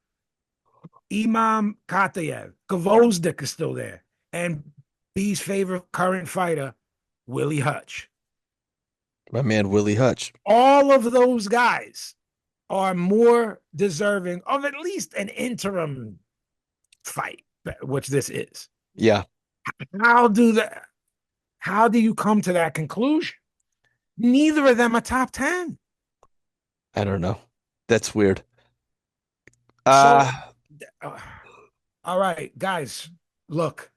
Imam Katayev, Gvozdyk is still there, and B's favorite current fighter, Willie Hutch. My man, Willie Hutch. All of those guys are more deserving of at least an interim fight, which this is. Yeah. How do you come to that conclusion? Neither of them are top 10. I don't know. That's weird. All right, guys, look.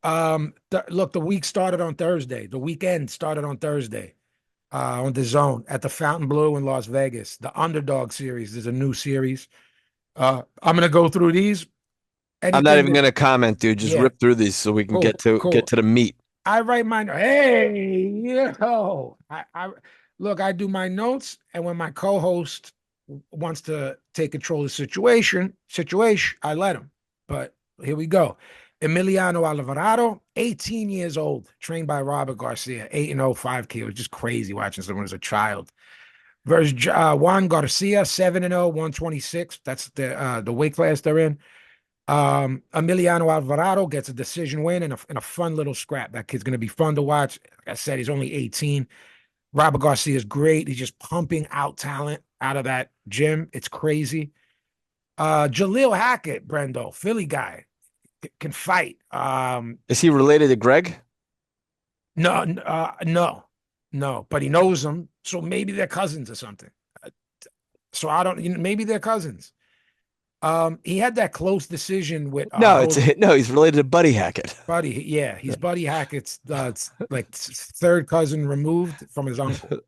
The week started on Thursday. The weekend started on Thursday on the Zone at the Fontainebleau in Las Vegas. The Underdog series is a new series. I'm going to go through these. I'm not even going to comment, dude. Just rip through these so we can get to the meat. I write my I do my notes, and when my co-host wants to take control of the situation, I let him. But here we go. Emiliano Alvarado, 18 years old, trained by Robert Garcia, 8-0, 5 kilos. Just crazy watching someone as a child. Versus Juan Garcia, 7-0, 126. That's the weight class they're in. Emiliano Alvarado gets a decision win in a fun little scrap. That kid's going to be fun to watch. Like I said, he's only 18. Robert Garcia is great. He's just pumping out talent out of that gym. It's crazy. Jaleel Hackett, Brendo, Philly guy, can fight. Is he related to Greg? No, but he knows him. So maybe they're cousins or something. So I don't, maybe they're cousins. He had that close decision with he's related to Buddy Hackett. He's Buddy Hackett's like third cousin removed from his uncle.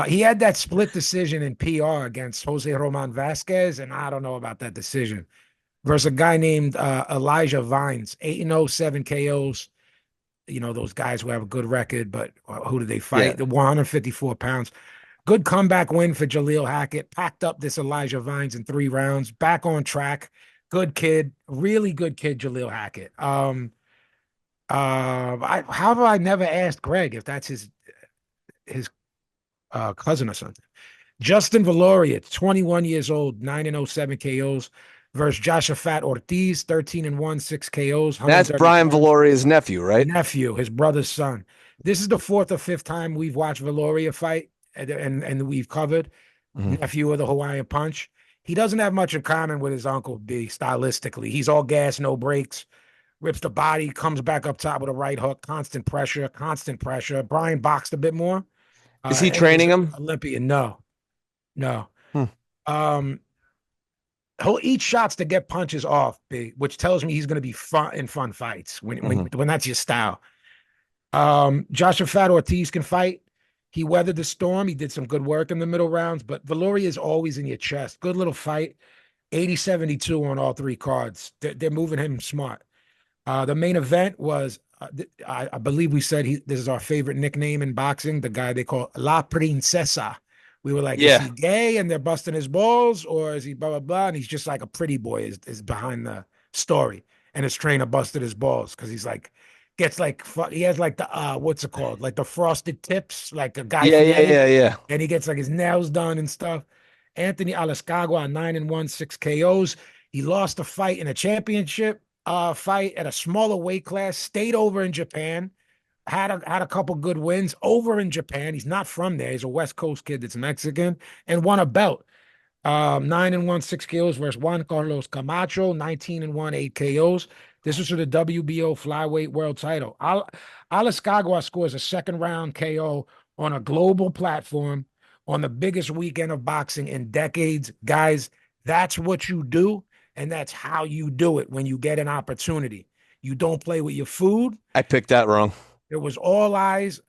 He had that split decision in PR against Jose Roman Vasquez, and I don't know about that decision. Versus a guy named Elijah Vines, 8-0, 7 KOs. Those guys who have a good record, but who did they fight? The 154 pounds. Good comeback win for Jaleel Hackett. Packed up this Elijah Vines in 3 rounds. Back on track. Good kid. Really good kid, Jaleel Hackett. How have I never asked Greg if that's his cousin or something? Justin Valoria, 21 years old, 9-0, 7 KOs. versus Joshua Fat Ortiz, 13-1, 6 KOs, That's 130 Brian pounds. Valoria's nephew, right? Nephew, his brother's son. This is the fourth or fifth time we've watched Valoria fight, and we've covered Mhm. nephew of the Hawaiian Punch. He doesn't have much in common with his uncle B stylistically. He's all gas, no brakes, rips the body, comes back up top with a right hook, constant pressure, constant pressure. Brian boxed a bit more. Is he And he's training an him? Olympian. No, no. Hmm. Um, he'll eat shots to get punches off, B, which tells me he's going to be fun in fun fights Mhm. when that's your style. Joshua Fat Ortiz can fight. He weathered the storm. He did some good work in the middle rounds, but Valoria is always in your chest. Good little fight. 80-72 on all three cards. They're moving him smart. The main event was, I believe we said this is our favorite nickname in boxing, the guy they call La Princesa. We were like, is Yeah. he gay and they're busting his balls, or is he blah, blah, blah? And he's just like a pretty boy is behind the story. And his trainer busted his balls because he's like, gets like, he has like the, what's it called? Like the frosted tips, like a Guy Yeah, yeah, Fieri. yeah, yeah. And he gets like his nails done and stuff. Anthony Alascagua 9-1, 6 KOs. He lost a fight in a championship fight at a smaller weight class, stayed over in Japan, had a couple good wins over in Japan. He's not from there. He's a West Coast kid that's Mexican and won a belt. 9-1, 6 KOs versus Juan Carlos Camacho, 19-1, 8 KOs. This was for the WBO flyweight world title. Alascagua scores a second round KO on a global platform on the biggest weekend of boxing in decades. Guys, that's what you do, and that's how you do it when you get an opportunity. You don't play with your food. I picked that wrong. It was all eyes.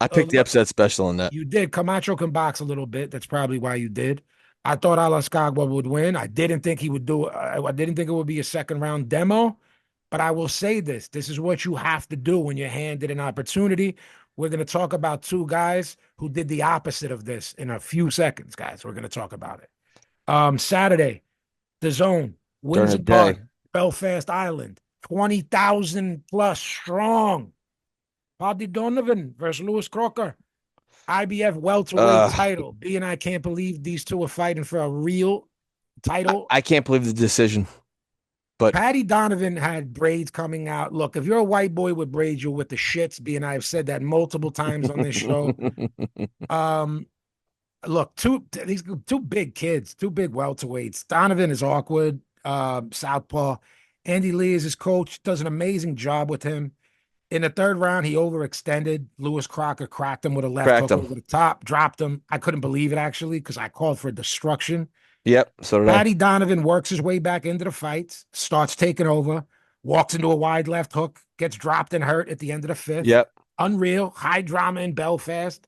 I picked the upset special in that. You did. Camacho can box a little bit. That's probably why you did. I thought Alascagua would win. I didn't think he would do it. I didn't think it would be a second round demo, but I will say this. This is what you have to do when you're handed an opportunity. We're going to talk about two guys who did the opposite of this in a few seconds, guys. We're going to talk about it. Saturday, the zone, During the Windsor day. Park, Belfast Island, 20,000 plus strong. Paddy Donovan versus Lewis Crocker. IBF welterweight title. B and I can't believe these two are fighting for a real title. I can't believe the decision. But Paddy Donovan had braids coming out. Look, if you're a white boy with braids, you're with the shits. B and I have said that multiple times on this show. Look, these two big kids, two big welterweights. Donovan is awkward. Southpaw. Andy Lee is his coach. Does an amazing job with him. In the third round, he overextended. Lewis Crocker cracked him with a left hook over the top, dropped him. I couldn't believe it, actually, because I called for destruction. Yep, so did Paddy Donovan works his way back into the fights, starts taking over, walks into a wide left hook, gets dropped and hurt at the end of the fifth. Yep. Unreal. High drama in Belfast.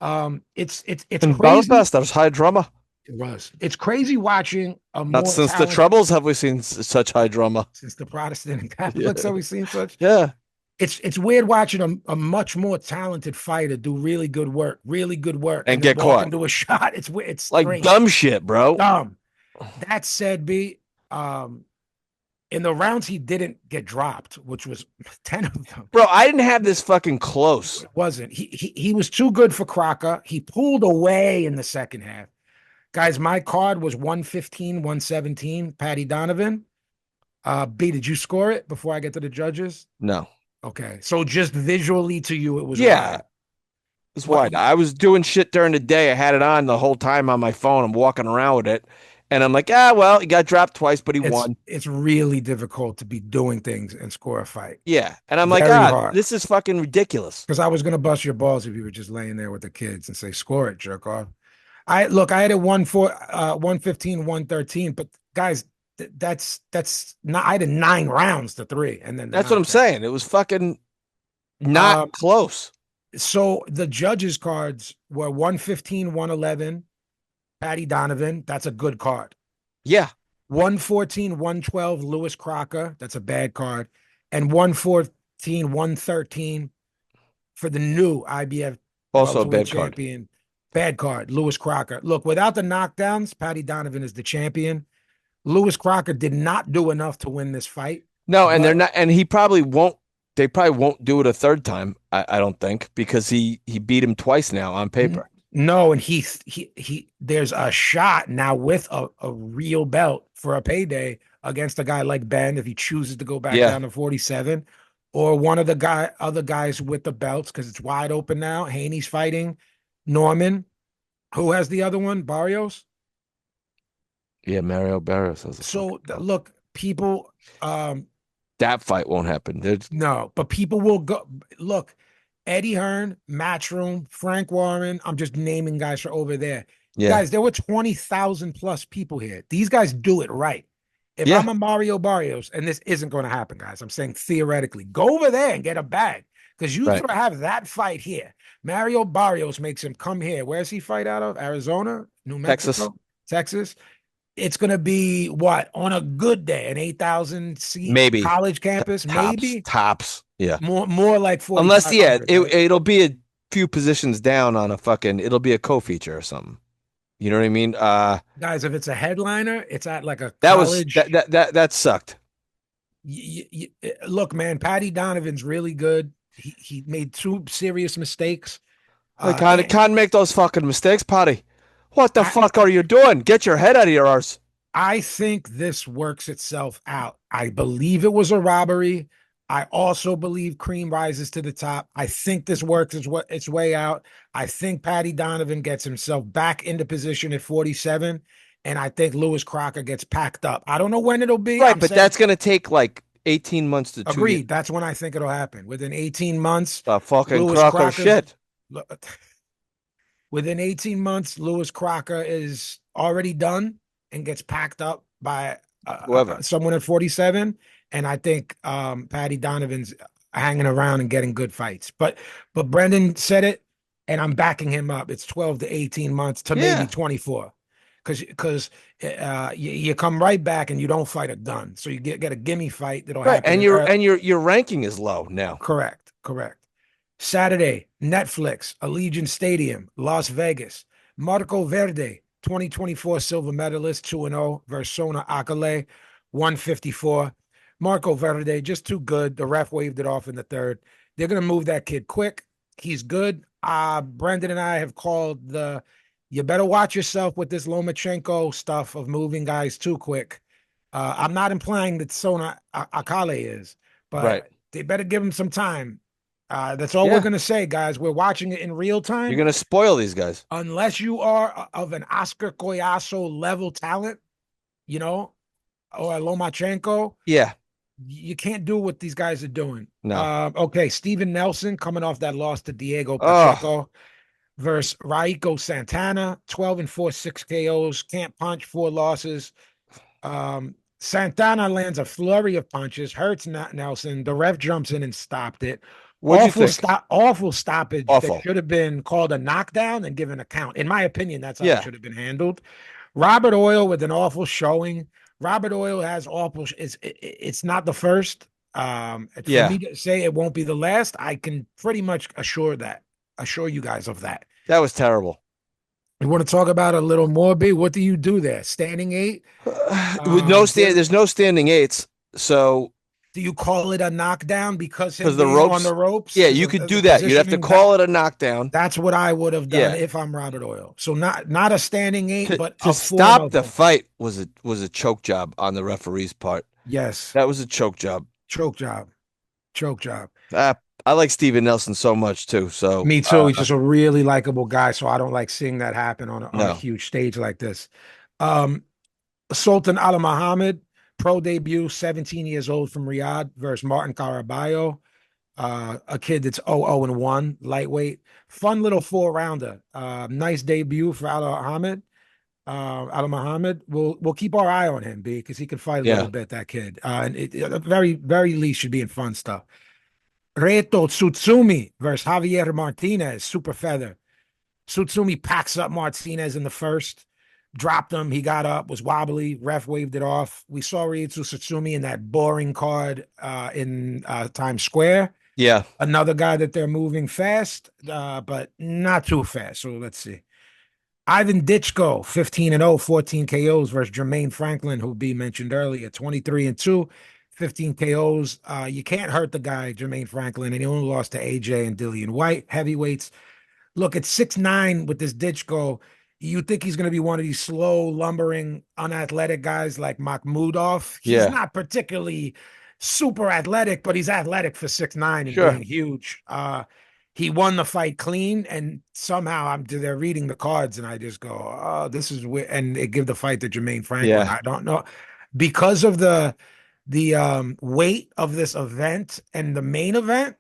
It's in crazy. Belfast, there was high drama. It was. It's crazy watching a more Not since the Troubles have we seen such high drama. Since the Protestant and Catholics have we seen such? Yeah. It's weird watching a much more talented fighter do really good work, and get caught into a shot. It's like strange. Dumb shit, bro. Dumb. That said, B, in the rounds he didn't get dropped, which was 10 of them. Bro, I didn't have this fucking close. It wasn't. He was too good for Crocker. He pulled away in the second half. Guys, my card was 115, 117, Paddy Donovan. B, did you score it before I get to the judges? No. Okay, so just visually to you, it was wide. It's wide. I was doing shit during the day. I had it on the whole time on my phone. I'm walking around with it, and I'm like, well, he got dropped twice, but he won. It's really difficult to be doing things and score a fight. Yeah, and I'm Very like, hard. this is fucking ridiculous. Because I was gonna bust your balls if you were just laying there with the kids and say, "Score it, jerk off." I had it 115, 113, but guys. That's not. I had 9 rounds to 3, and then that's what I'm saying. It was fucking not close. So the judges' cards were 115, 111, Paddy Donovan. That's a good card. Yeah. 114, 112, Lewis Crocker. That's a bad card, and 114, 113 for the new IBF also a bad champion. Card. Bad card, Lewis Crocker. Look, without the knockdowns, Paddy Donovan is the champion. Lewis Crocker did not do enough to win this fight. No, and they're not, and he probably won't. They probably won't do it a third time. I don't think, because he beat him twice now on paper. No, and there's a shot now with a real belt for a payday against a guy like Ben if he chooses to go back Yeah, down to 47, or one of the other guys with the belts because it's wide open now. Haney's fighting Norman. Who has the other one? Barrios. yeah. Mario Barrios has a fucking So belt. look, people, That fight won't happen. no, but people will go look. Eddie Hearn, Matchroom, Frank Warren. I'm just naming guys for over there. Yeah, Guys, there were 20,000 plus people here. These guys do it right. If yeah, I'm a Mario Barrios, and this isn't going to happen, guys, I'm saying theoretically, go over there and get a bag because right. have that fight here. Mario Barrios makes him come here. Where's he fight out of? Arizona, New Texas, Mexico, Texas. It's going to be what on a good day, an 8,000 seat maybe college campus, tops, maybe tops. Yeah, more like unless yeah, 4,500, right? it'll be a few positions down on a fucking. It'll be a co-feature or something. You know what I mean? Guys, if it's a headliner, it's at like a That was college. that sucked. Look, man, Patty Donovan's really good. He made two serious mistakes. Like, And can't make those fucking mistakes, Patty. What the I fuck are you doing? Get your head out of your arse. I think this works itself out. I believe it was a robbery. I also believe cream rises to the top. I think this works its way out. I think Patty Donovan gets himself back into position at 47, and I think Lewis Crocker gets packed up. I don't know when it'll be. Right, I'm but saying that's gonna take like 18 months to 2 years. agreed. That's when I think it'll happen. Within 18 months, The fucking Lewis Crocker Crocker's shit. within 18 months, Lewis Crocker is already done and gets packed up by Whoever. someone at 47. And I think Patty Donovan's hanging around and getting good fights. But Brendan said it, and I'm backing him up. It's 12 to 18 months to maybe Yeah. 24. Because you come right back and you don't fight a gun. So you get a gimme fight that'll Right. happen And in your and your ranking is low now. correct, correct. Saturday, Netflix, Allegiant Stadium, Las Vegas. Marco Verde, 2024 silver medalist, 2-0 versus Sona Akale, 154. Marco Verde, just too good. The ref waved it off in the third. They're going to move that kid quick. He's good. Brendan and I have called you better watch yourself with this Lomachenko stuff of moving guys too quick. I'm not implying that Sona Akale is, Right. but they better give him some time. That's all we're Yeah. going to say, guys. We're watching it in real You're time. gonna spoil these guys. Unless you are of an Oscar Collazo level talent, you know, or a Lomachenko, Yeah. you can't do what these guys are doing. No. Okay, Steven Nelson coming off that loss to Diego Oh, Pacheco versus Raiko Santana, 12 and 4, 6 KOs, can't punch, 4 losses. Santana lands a flurry of punches, hurts Nelson. The ref jumps in and stopped it. what'd you think? Awful stoppage that Awful. should have been called a knockdown and given a count. In my opinion, that's how it Yeah. should have been handled. Robert Oil with an awful showing. Robert Oil has awful. It's not the first. For Yeah. me to say it won't be the last, I can pretty much assure you guys of that. That was terrible. You want to talk about a little more, B? What do you do there? Standing eight? With no Give there's no standing eights. So Do you call it a knockdown because him because the being on ropes, the ropes yeah, as you could as a do that. You'd have to positioning? call it a knockdown. That's what I would have done Yeah. if I'm Robert Oil. So not a standing eight, but To a form stop of the fight was a choke job on the referee's part. yes, That was a choke job. choke job, choke job. Uh, I like Steven Nelson so much too. So Me too. He's just a really likable guy, so I don't like seeing that happen on a no, huge stage like this. Um, Sultan Al Muhammad, pro debut, 17 years old from Riyadh versus Martin Caraballo. A kid that's 0-1, lightweight. Fun little 4-rounder. Nice debut for Al Muhammad. We'll keep our eye on him, B, because he can fight a little yeah, bit, that kid. And very, very least should be in fun stuff. Reto Tsutsumi versus Javier Martinez, super feather. Tsutsumi packs up Martinez in the first, dropped him. He got up, was wobbly. Ref waved it off. We saw Ryoto Tsutsumi in that boring card in Times Square. yeah, Another guy that they're moving fast, but not too fast. So let's see. Ivan Ditchko, 15-0, 14 KOs versus Jermaine Franklin, who B mentioned earlier, 23-2, 15 KOs. You can't hurt the guy, Jermaine Franklin, and he only lost to AJ and Dillian White. Heavyweights. look, at 6'9" with this Ditchko, you think he's going to be one of these slow, lumbering, unathletic guys like Makhmudov. He's Yeah, not particularly super athletic, but he's athletic for 6'9" and sure. being huge. He won the fight clean, and somehow they're reading the cards, and I just go, "Oh, this is weird." And they give the fight to Jermaine Franklin. Yeah, I don't know because of the weight of this event and the main event.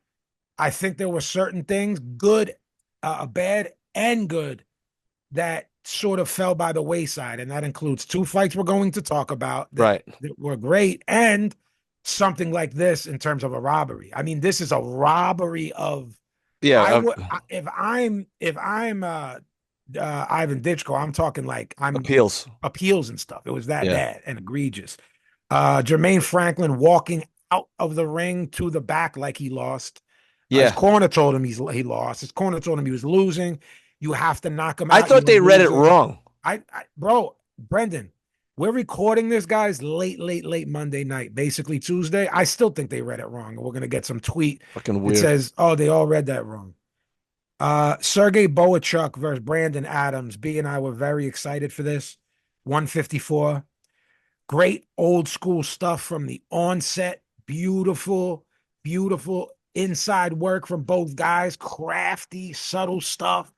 I think there were certain things, good, bad, and good, that sort of fell by the wayside, and that includes two fights we're going to talk about that, right. that were great, and something like this in terms of a robbery. I mean, this is a robbery of. Yeah, I would if I'm Ivan Ditchko, I'm talking like I'm appeals. appeals and stuff. It was that Yeah, bad and egregious. Jermaine Franklin walking out of the ring to the back like he lost. His yeah. corner told him he lost. His corner told him he was losing. You have to knock him I out. You thought were they read it losing. wrong. Bro, Brendan, we're recording this, guys, late Monday night, basically Tuesday. I still think they read it wrong. We're gonna get some tweet Fucking that weird. says, "Oh, they all read that wrong." Sergey Boachuk versus Brandon Adams. B and I were very excited for this. 154. Great old school stuff from the onset. Beautiful, beautiful inside work from both guys. Crafty, subtle stuff.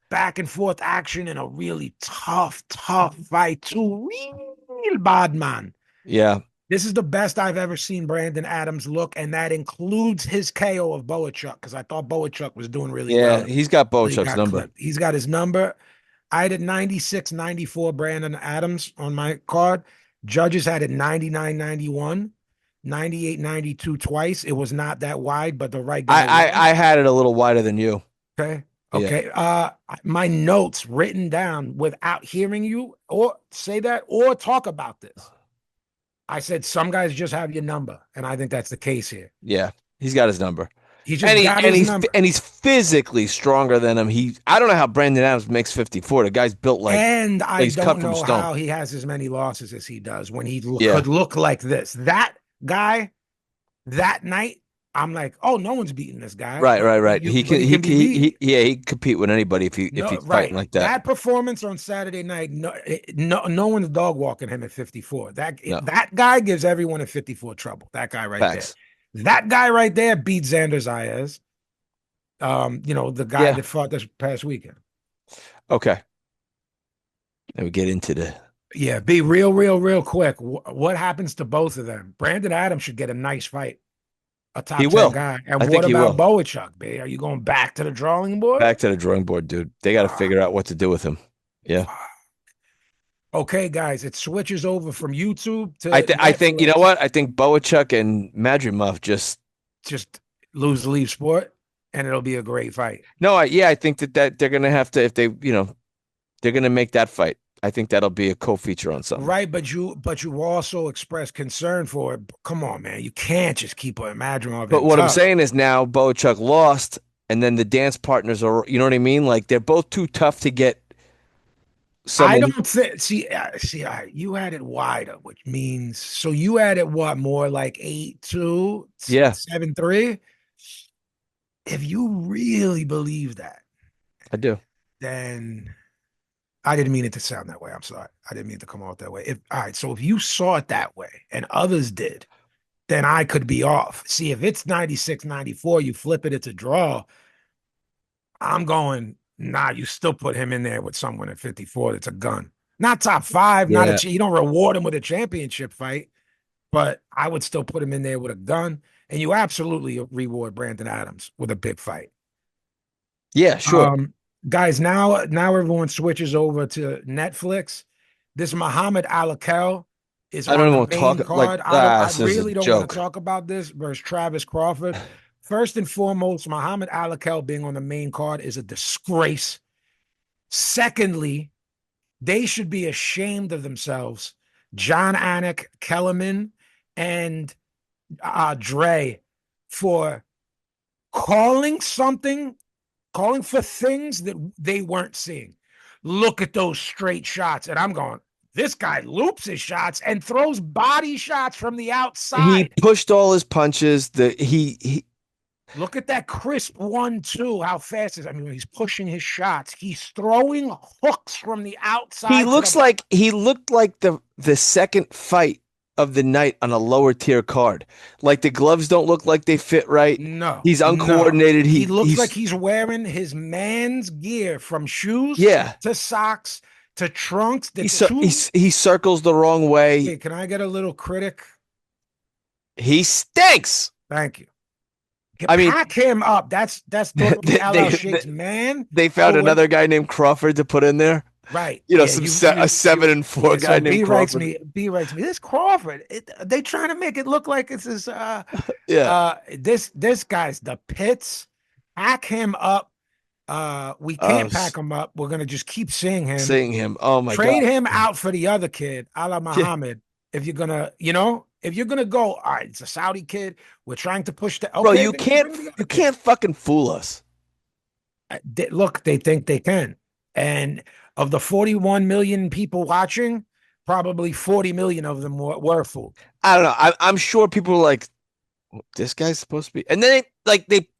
Back and forth action in a really tough fight. Two real bad man. Yeah, This is the best I've ever seen Brandon Adams look, and that includes his KO of Boachuk, because I thought Boachuk was doing really well yeah. until He's got he Bochuk's got number. clipped. He's got his number. I had it 96, 94 Brandon Adams on my card. Judges had it 99, 91, 98, 92 twice. It was not that wide, but the right I, guy won. I I had it a little wider than you. Okay. Yeah. Okay. My notes written down without hearing you or say that or talk about this. I said some guys just have your number, and I think that's the case here. Yeah, he's got his number, He and just got his number. he's physically stronger than him. I don't know how Brandon Adams makes 54. The guy's built like And I he's cut don't from know stone. how he has as many losses as he does when he Yeah, could look like this. That guy, that night, I'm like, oh, no one's beating this guy, right, right, right. but he can be beat. Yeah, he compete with anybody if No, he's fighting right. like that. That performance on Saturday night, no one's dog walking him at 54. No, That guy gives everyone at 54 trouble. That guy right there. facts. That guy right there beat Xander Zayas. The guy Yeah. that fought this past weekend. Okay. Then we get into the. Yeah, be real quick. What happens to both of them? Brandon Adams should get a nice fight, a He top 10 will. guy. And I what think he about will. Boachuk, B? Are you going back to the drawing board? Back to the drawing board, dude. They got to Ah, figure out what to do with him. Yeah. okay, guys, it switches over from YouTube to I think you know Netflix. what? I think Boachuk and Madrimov just Just leave sport, and it'll be a great fight. no. I think that they're gonna have to if they they're gonna make that fight. I think that'll be a co-feature on something. Right, but you also expressed concern for it. Come on, man. You can't just keep Madrimov But in what I'm tough. saying is now Boachuk lost, and then the dance partners are you know what I mean? Like they're both too tough to get I someone. don't think. You had it wider, which means so you had it what more like 8-2, Yeah, 7-3. If you really believe that, I do. then I didn't mean it to sound that way. I'm sorry. I didn't mean it to come out that way. If all right, so if you saw it that way and others did, then I could be off. See, if it's 96, 94, you flip it, it's a draw. I'm going, nah, you still put him in there with someone at 54 that's a gun. Not top five, not Yeah, you don't reward him with a championship fight, but I would still put him in there with a gun. And you absolutely reward Brandon Adams with a big fight. yeah, sure. Um, guys, now everyone switches over to Netflix. This Muhammad Alakel is I don't on even the want to talk main like card. I this is a really don't want to joke. talk about this versus Travis Crawford. First and foremost, Muhammad Alakel being on the main card is a disgrace. Secondly, they should be ashamed of themselves. John Anik, Kellerman, and Dre for calling something, calling for things that they weren't seeing. Look at those straight shots. And I'm going, this guy loops his shots and throws body shots from the He outside. pushed all his punches. The he Look at that crisp 1-2. How fast is? I mean, when he's pushing his shots, he's throwing hooks from the He outside to looks the. like he looked like the second fight of the night on a lower tier card. Like the gloves don't look like they fit right. No, He's no. uncoordinated. He looks like He's he's wearing his man's gear from shoes yeah. to socks to trunks. He That's two. he circles the wrong way. Hey, can I get a little critic? He stinks. Thank you. I mean, Pack him up. That's totally Al-Sheikh's man. they found another guy named Crawford to put in there. Right. You know, Yeah, a 7-4 guy so named Crawford. B writes me. This Crawford, they trying to make it look like it's this. Yeah. This guy's the pits. Pack him up. We can't pack him up. We're gonna just keep seeing him. Oh my Trade God. him out for the other kid, a la Muhammad. If you're gonna, if you're gonna go, all right, it's a Saudi kid. We're trying to push the. Okay, Bro, you can't fucking fool us. Look, they think they can, and of the 41 million people watching, probably 40 million of them were fooled. I don't know. I'm sure people are like, this guy's supposed to be, and then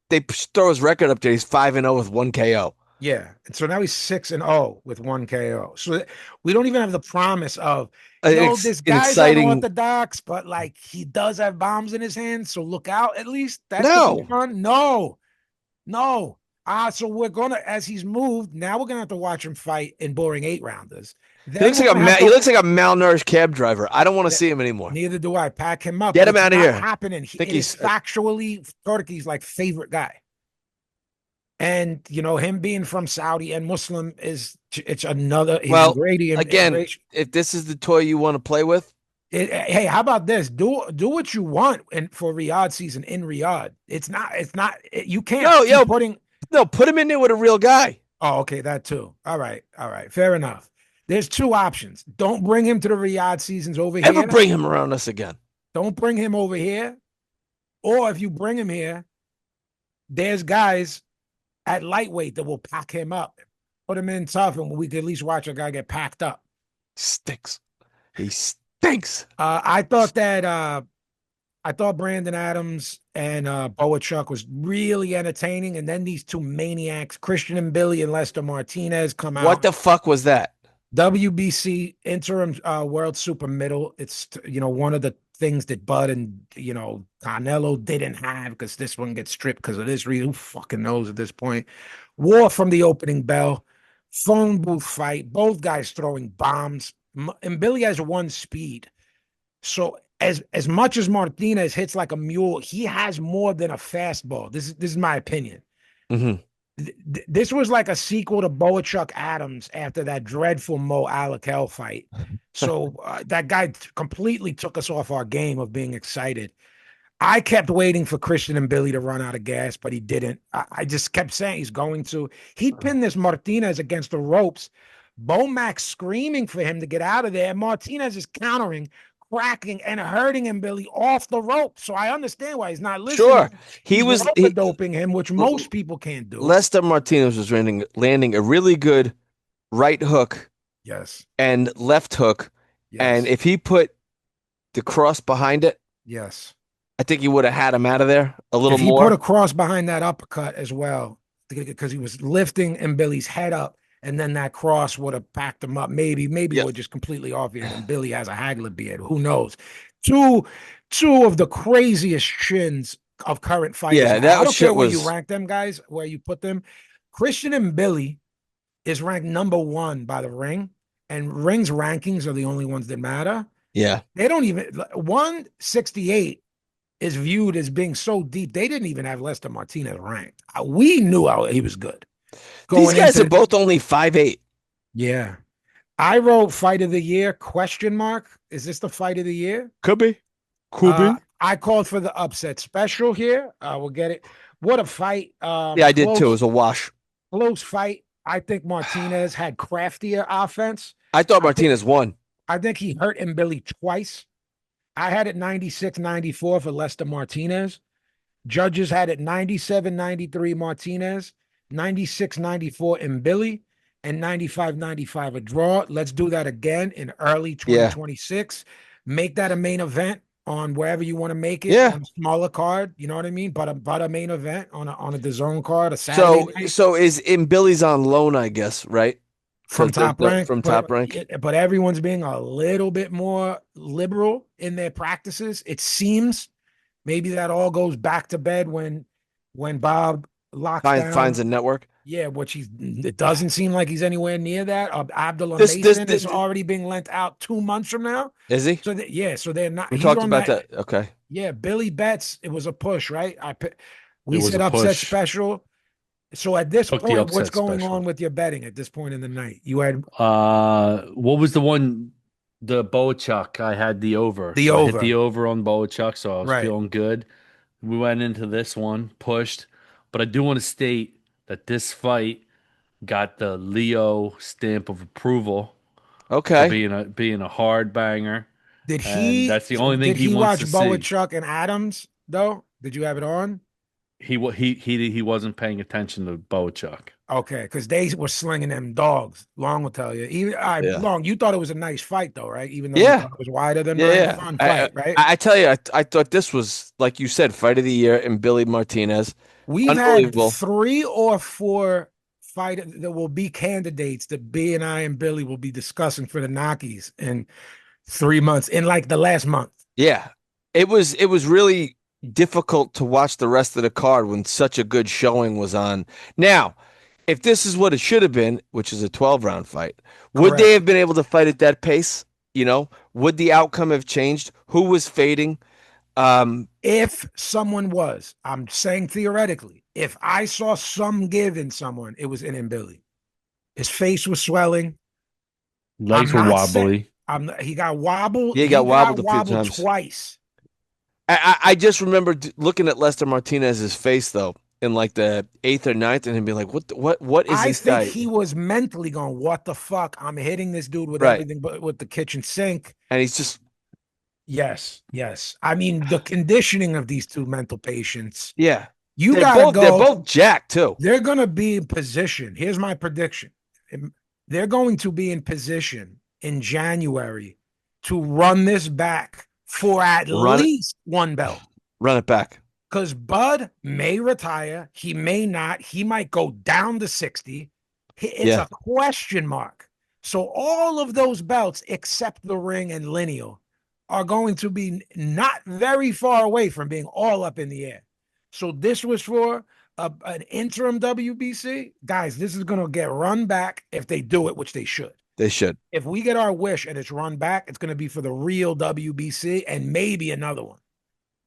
they throw his record up there. He's 5-0 with 1 KO. Yeah, and so now he's 6-0 with 1 KO. So we don't even have the promise of, this guy's exciting. unorthodox, but like he does have bombs in his hands. So look out. At least that's No. fun. No. So we're gonna, as he's moved, now we're gonna have to watch him fight in boring 8-rounders. He looks like a malnourished cab driver. I don't want to see him anymore. Neither do I. Pack him up. Get him out of here. Happening. He's factually Turkey's like favorite guy. And him being from Saudi and Muslim it's another ingredient. Again, if this is the toy you want to play with, hey, how about this? Do what you want for Riyadh season in Riyadh. It's not. You can't put him in there with a real guy. Oh, okay, that too. All right, fair enough. There's two options. Don't bring him to the Riyadh seasons over here. Never bring him around us again. Don't bring him over here. Or if you bring him here, there's guys at lightweight that will pack him up, put him in tough, and we can at least watch a guy get packed up. Stinks. He stinks. I thought Brandon Adams and Boachuk was really entertaining, and then these two maniacs, Christian and Billy and Lester Martinez, come out. What the fuck was that? WBC interim world super middle. It's one of the things that Bud and Canelo didn't have, because this one gets stripped because of this reason. Who fucking knows at this point? War from the opening bell, phone booth fight, both guys throwing bombs, and Billy has one speed. So as much as Martinez hits like a mule, he has more than a fastball. This is my opinion. Mm-hmm. This was like a sequel to Boachuk Adams after that dreadful Mo Alakel fight. So that guy completely took us off our game of being excited. I kept waiting for Christian and Billy to run out of gas, but he didn't. I just kept saying he's going to. He pinned this Martinez against the ropes. Bomac screaming for him to get out of there. Martinez is countering, cracking, and hurting him, Billy, off the rope. So I understand why he's not listening. Sure. He was doping him, which most people can't do. Lester Martinez was landing a really good right hook. Yes. And left hook. Yes. And if he put the cross behind it, yes, I think he would have had him out of there a little more. He put a cross behind that uppercut as well, because he was lifting and Billy's head up. And then that cross would have packed him up. Maybe we're just completely off here. And Billy has a haggler beard. Who knows? Two of the craziest shins of current fighters. Yeah, I don't care where you rank them, guys, where you put them. Christian and Billy is ranked number 1 by the Ring, and Ring's rankings are the only ones that matter. Yeah, they don't even 168 is viewed as being so deep. They didn't even have Lester Martinez ranked. We knew he was good. These guys are both only 5'8". Yeah. I wrote fight of the year, question mark. Is this the fight of the year? Could be. I called for the upset special here. We'll get it. What a fight. Yeah, I did too. It was a wash. Close fight. I think Martinez had craftier offense. I thought Martinez won. I think he hurt Billy twice. I had it 96-94 for Lester Martinez. Judges had it 97-93 Martinez. 96-94 in Billy, and 95-95 a draw. Let's do that again in early 2026. Make that a main event. on wherever you want to make it Yeah. on a smaller card. You know what I mean? But a main event on a DAZN card, a Saturday So night so is in Billy's on loan, I guess, right? from Top Rank. From But Top Rank. but everyone's being a little bit more liberal in their practices. It seems maybe that all goes back to bed when Bob locks Finds down. a network. Yeah, it doesn't seem like he's anywhere near that. Abdullah This, Mason is this already being lent out 2 months from now. is he? So they're not. We He's talked on about that. that. Okay. Yeah, Billy Betts. It was a push, right? It We was a said upset push. special. So at this Took the point, what's upset going on special. with your betting at this point in the night? You had What was the one? The Boachuk. I had the over, the so I hit over, the over on Boachuk, so I was right? feeling good. We went into this one pushed, but I do want to state that this fight got the Leo stamp of approval for Okay. being a hard banger, Did and he that's the only thing did he he wants watch to see. Boa and Adams though? Did you have it on? He wasn't paying attention to Boachuk. Okay, because they were slinging them dogs. Long will tell you. Even Yeah. Long, you thought it was a nice fight though, right? Even though you Yeah. thought it was wider than Yeah. mine. Yeah. Fun I I, fight, right? I tell you, I thought this was like you said, fight of the year and Billy Martinez. We've had Unbelievable. 3 or 4 fight that will be candidates that B and I and Billy will be discussing for the Knockies in 3 months, in like the last month. Yeah. It was really difficult to watch the rest of the card when such a good showing was on. Now, if this is what it should have been, which is a 12 round fight, would they Correct. have been able to fight at that pace? You know, would the outcome have changed? Who was fading? Um, If someone was, I'm saying theoretically, if I saw some give in someone, it was in Billy. His face was swelling. I'm Legs were not saying wobbly. he got wobbled. yeah, he He got got wobbled a few wobbled times. twice. I just remember looking at Lester Martinez's face though in like the eighth or ninth, and him being like, what is I this think guy?" he was mentally going, "What the fuck? I'm hitting this dude with Right, everything but with the kitchen sink." and he's just Yes, yes. I mean, the conditioning of these two mental patients, yeah. you They're got to both go. jacked too. They're going to be in position. Here's my prediction. They're going to be in position in January to run this back for at Run it, least one belt. run it back. Because Bud may retire. He may not. He might go down to 60. It's Yeah, a question mark. So all of those belts, except the ring and lineal, are going to be not very far away from being all up in the air. So this was for an interim WBC. Guys, this is going to get run back if they do it, which they should. they should. If we get our wish and it's run back, it's going to be for the real WBC and maybe another one.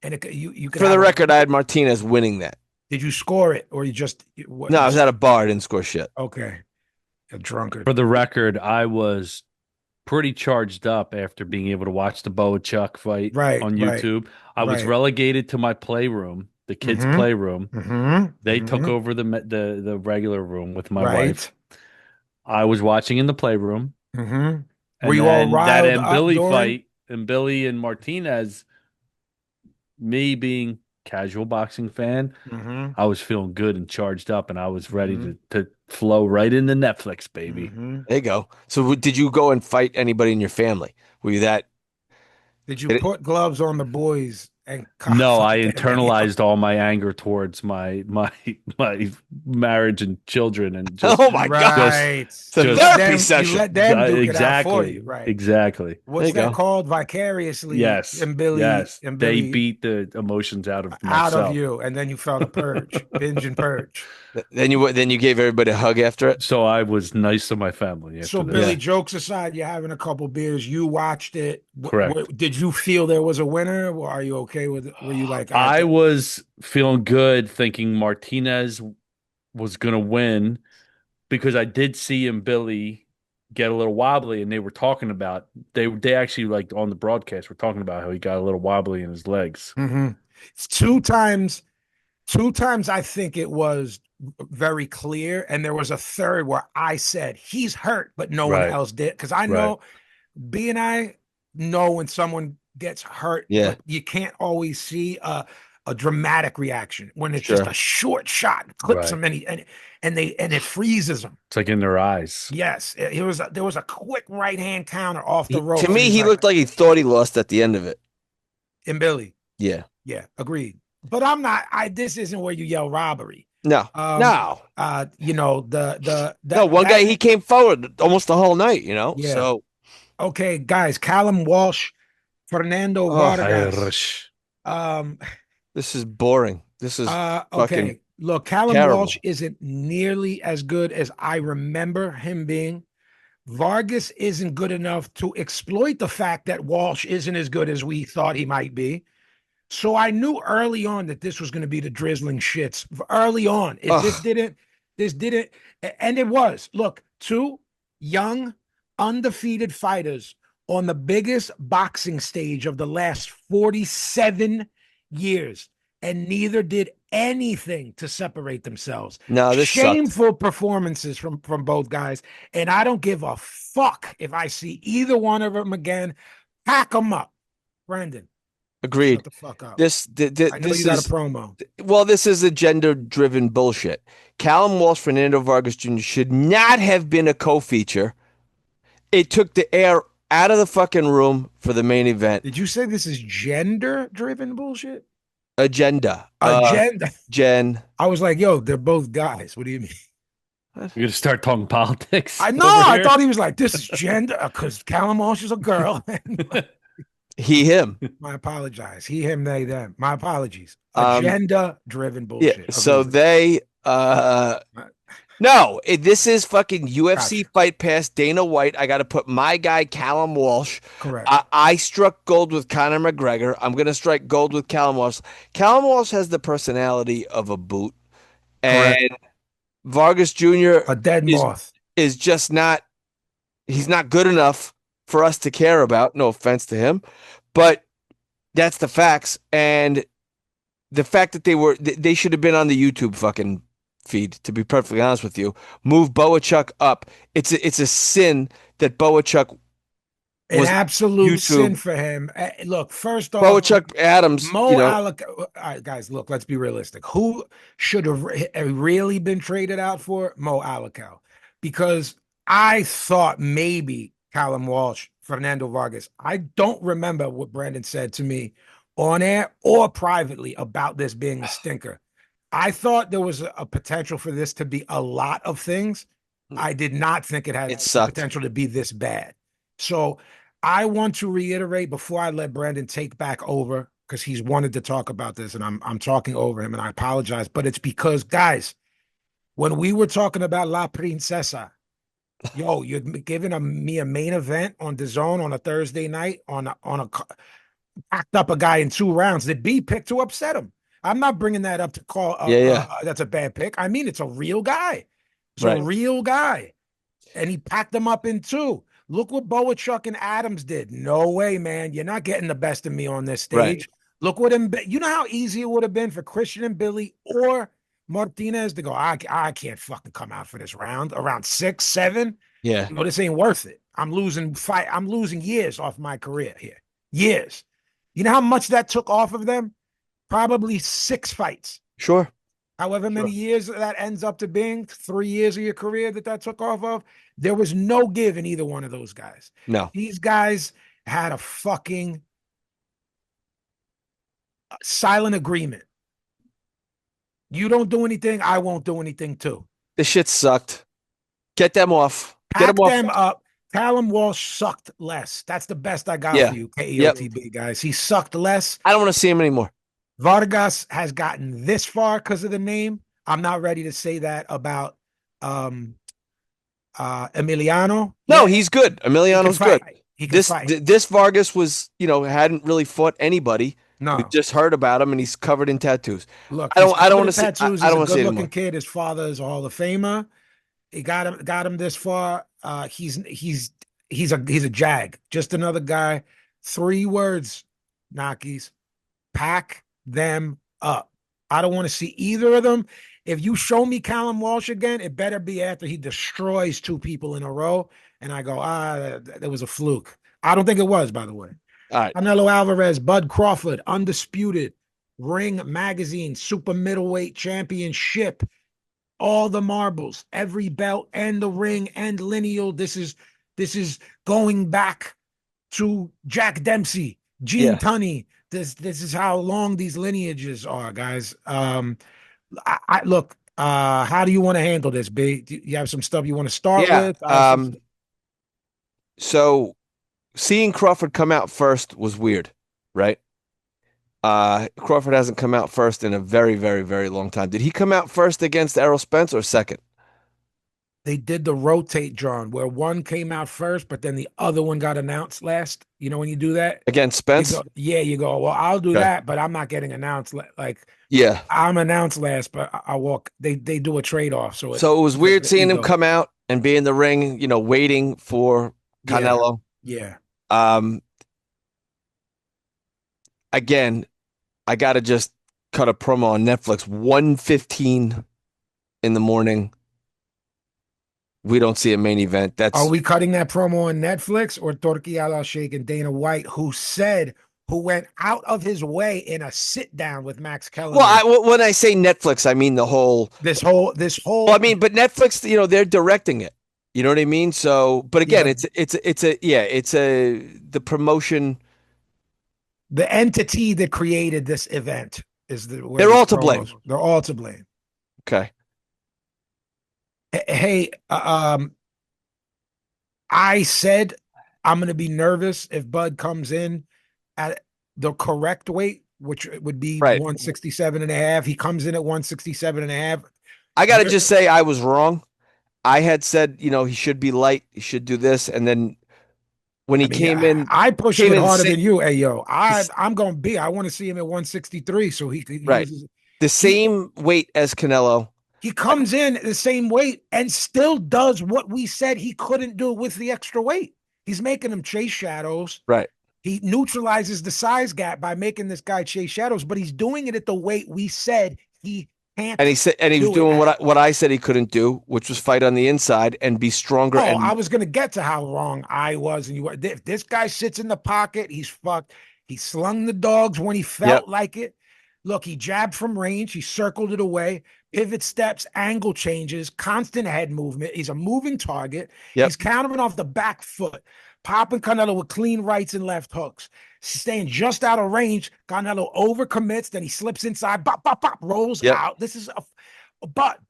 And you could For the have record, I had Martinez winning that. did you score it or you just No, I was at a bar. I didn't score shit. okay? A drunkard. For the record, I was pretty charged up after being able to watch the Boachuk fight Right, on right, YouTube. I was right. relegated to my playroom, the kids' Mm-hmm. playroom. Mm-hmm. They took Mm-hmm. over the regular room with my Right. wife. I was watching in the playroom, Mm-hmm. Were and you all then that riled and up Billy during? fight and Billy and Martinez, me being casual boxing fan, Mm-hmm. I was feeling good and charged up, and I was ready Mm-hmm. to flow right into Netflix, baby. Mm-hmm. There you go. So, did you go and fight anybody in your family? Were you that? Did you Did it- put gloves on the boys and No, I fight them anyhow? internalized all my anger towards my marriage and children, and just Oh my God! just Right. It's a You just let therapy them you session. let them duke it out for exactly, you, right? exactly. There What's you that go. called? Vicariously Yes, and Billy yes. and They Billy beat the emotions out of out of myself. you, and then you felt a purge, binge and purge. Then you gave everybody a hug after it. So I was nice to my family So after Billy, Yeah. this. jokes aside, you're having a couple beers. You watched it. Correct. Did you feel there was a winner? Or are you okay with it? Were you like, I I think was feeling good, thinking Martinez was going to win because I did see him, Billy, get a little wobbly, and they were talking about they actually like on the broadcast were talking about how he got a little wobbly in his legs. it's 2 times? 2 times I think it was very clear, and there was a third where I said he's hurt, but no one Right, else did. Because I right. know B and I know when someone gets hurt, Yeah. but you can't always see a dramatic reaction when it's just Sure. a short shot, clips Right. them, and it freezes them. It's like in their eyes. Yes, there was a quick right hand counter off the To ropes, and me, he's he like, looked like he thought he lost at the end of it. And Billy. Yeah. Yeah, agreed. But I'm not. This isn't where you yell robbery. No. No. You know No, one guy, that. he came forward almost the whole night, you know? Yeah. So, Okay, guys. Callum Walsh, Fernando oh, Vargas. Irish. Um. this is boring. This is fucking Okay. Look, Callum Walsh terrible. isn't nearly as good as I remember him being. Vargas isn't good enough to exploit the fact that Walsh isn't as good as we thought he might be. So I knew early on that this was going to be the drizzling shits. Early on, if Ugh. this didn't, and it was. Look, two young, undefeated fighters on the biggest boxing stage of the last 47 years, and neither did anything to separate themselves. No, this sucked. Shameful performances from both guys, and I don't give a fuck if I see either one of them again. Pack them up, Brendan. Agreed. Shut the fuck up. I know This you got is a promo. well, this is agenda-driven bullshit. Callum Walsh, Fernando Vargas Jr. should not have been a co-feature. It took the air out of the fucking room for the main event. Did you say this is gender-driven bullshit? Agenda. Agenda. Jen. I was like, yo, they're both guys. What do you mean? You're gonna start talking politics. I know. I thought he was like, this is gender because Callum Walsh is a girl. He, him. I apologize. He, him, they, them. My apologies. Um, Agenda-driven Yeah. bullshit. So Agreed. they no, this is fucking UFC Gotcha. Fight Pass, Dana White. I got to put my guy Callum Walsh. Correct. I struck gold with Conor McGregor. I'm going to strike gold with Callum Walsh. Callum Walsh has the personality of a boot, and Correct. Vargas Jr. A dead is moth. is just not. He's not good enough for us to care about. No offense to him, but that's the facts. And the fact that they should have been on the YouTube fucking feed, to be perfectly honest with you. Move Boachuk up. It's a sin that Boachuk An was absolute sin YouTube. for him. Look, first off, Boachuk Adams, Mo you know, Alec. All right, guys, look, let's be realistic. Who should have really been traded out for? Mo Alacao. Because I thought maybe Callum Walsh, Fernando Vargas. I don't remember what Brandon said to me on air or privately about this being a stinker. I thought there was a potential for this to be a lot of things. I did not think it had it the sucked. potential to be this bad. So I want to reiterate before I let Brandon take back over because he's wanted to talk about this and I'm talking over him and I apologize, but it's because guys, when we were talking about La Princesa, yo, you're giving me a main event on the zone on a Thursday night on a packed up a guy in 2 rounds. Did B pick to upset him? I'm not bringing that up to call. Yeah. That's a bad pick. I mean, it's a real guy. It's Right. a real guy, and he packed them up in 2. Look what Boachuk and Adams did. No way, man. You're not getting the best of me on this stage. Right. Look what you know how easy it would have been for Christian and Billy or Martinez to go, I can't fucking come out for this around 6, 7. Yeah. You know, this ain't worth it. I'm losing years off my career here. Years. You know how much that took off of them? Probably 6 fights. Sure. However many years that ends up to being, 3 years of your career that took off of, there was no give in either one of those guys. No. These guys had a fucking silent agreement. You don't do anything, I won't do anything too. This shit sucked. Get them off. Pack them up. Callum Walsh sucked less. That's the best I got for you, KEOTB guys. He sucked less. I don't want to see him anymore. Vargas has gotten this far because of the name. I'm not ready to say that about Emiliano. No, he's good. Emiliano's good. He can fight. This Vargas was, hadn't really fought anybody. No, we just heard about him, and he's covered in tattoos. Look, I don't want to see. I don't want to see anymore. He's a good-looking kid. His father is a Hall of Famer. He got him this far. He's a jag. Just another guy. 3 words, Nakis. Pack them up. I don't want to see either of them. If you show me Callum Walsh again, it better be after he destroys 2 people in a row, and I go, that was a fluke. I don't think it was, by the way. All right. Canelo Alvarez, Bud Crawford, undisputed, Ring Magazine, super middleweight championship, all the marbles, every belt and the ring and lineal. This is going back to Jack Dempsey, Gene Tunney, this is how long these lineages are, guys. I look. How do you want to handle this, B? Do you have some stuff you want to start Yeah. with? I have some. So seeing Crawford come out first was weird, right? Crawford hasn't come out first in a very, very, very long time. Did he come out first against Errol Spence or second? They did the rotate, John, where one came out first, but then the other one got announced last. You know when you do that, Against you Spence? go, yeah, you go. Well, I'll do Okay. that, but I'm not getting announced. Like Yeah. I'm announced last, but I walk. They do a trade off, so it So it was weird the seeing him ego. come out and be in the ring, waiting for Yeah, Canelo. yeah. Um, Again, I gotta just cut a promo on Netflix. 1:15 in the morning. We don't see a main event. Are That's we cutting that promo on Netflix or Turki Al-Sheikh and Dana White, who went out of his way in a sit down with Max well, Kellerman? when I say Netflix, I mean the whole. This Well, I whole mean, but Netflix, they're directing it. You know what I mean? So, but yeah, again, but it's the promotion. the entity that created this event is where They're this all to blame. promos. They're all to blame. Okay. Hey, I said I'm going to be nervous if Bud comes in at the correct weight, which would be Right. 167 and a half. He comes in at 167 and a half. I got to just say I was wrong. I had said, he should be light. He should do this. And then when I he mean, I pushed came it in, harder than you. Hey, yo, the, I'm going to be. I want to see him at 163 so he could right. use his. The He same weight as Canelo. he comes in at the same weight and still does what we said he couldn't do with the extra weight. He's making him chase shadows. Right. He neutralizes the size gap by making this guy chase shadows, but he's doing it at the weight we said he And can't he was do it doing at. what I said he couldn't do, which was fight on the inside and be stronger. Oh, And I was going to get to how wrong I was. And you were. If this guy sits in the pocket, he's fucked. He slung the dogs when he yep, felt like it. Look, he jabbed from range. He circled it away. Pivot steps, angle changes, constant head movement. He's a moving target. yep, He's countering off the back foot, popping Canelo with clean rights and left hooks. Staying just out of range. Canelo overcommits. Then he slips inside, bop, bop, bop, rolls yep, out. This is but,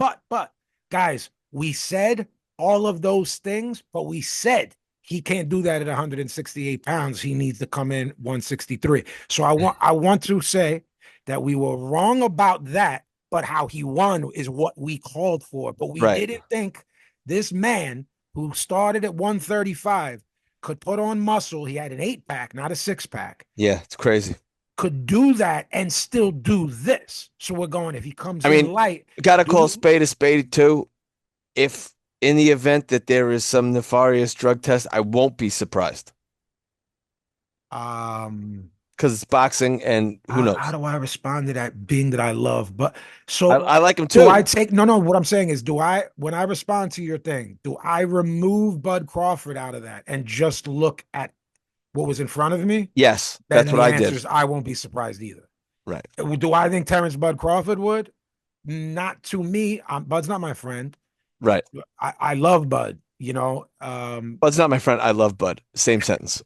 guys, we said all of those things, but we said he can't do that at 168 pounds. He needs to come in 163. So I want to say that we were wrong about that, but how he won is what we called for. But we right. didn't think this man who started at 135 could put on muscle. He had an 8-pack, not a 6-pack. Yeah, it's crazy. Could do that and still do this. So we're going, if he comes I in mean, light, got to call do a spade too. If in the event that there is some nefarious drug test, I won't be surprised um because it's boxing and who how knows? do I respond to that being that I love? But I, so I like him do too. I take no, what I'm saying is, when I respond to your thing, do I remove Bud Crawford out of that and just look at what was in front of me? Yes, Then that's what the I answer did. is I won't be surprised either. Right, Do I think Terence Bud Crawford would? Not to me. Bud's not my friend. right. I love Bud, Well, it's not my friend. I love Bud. Same sentence.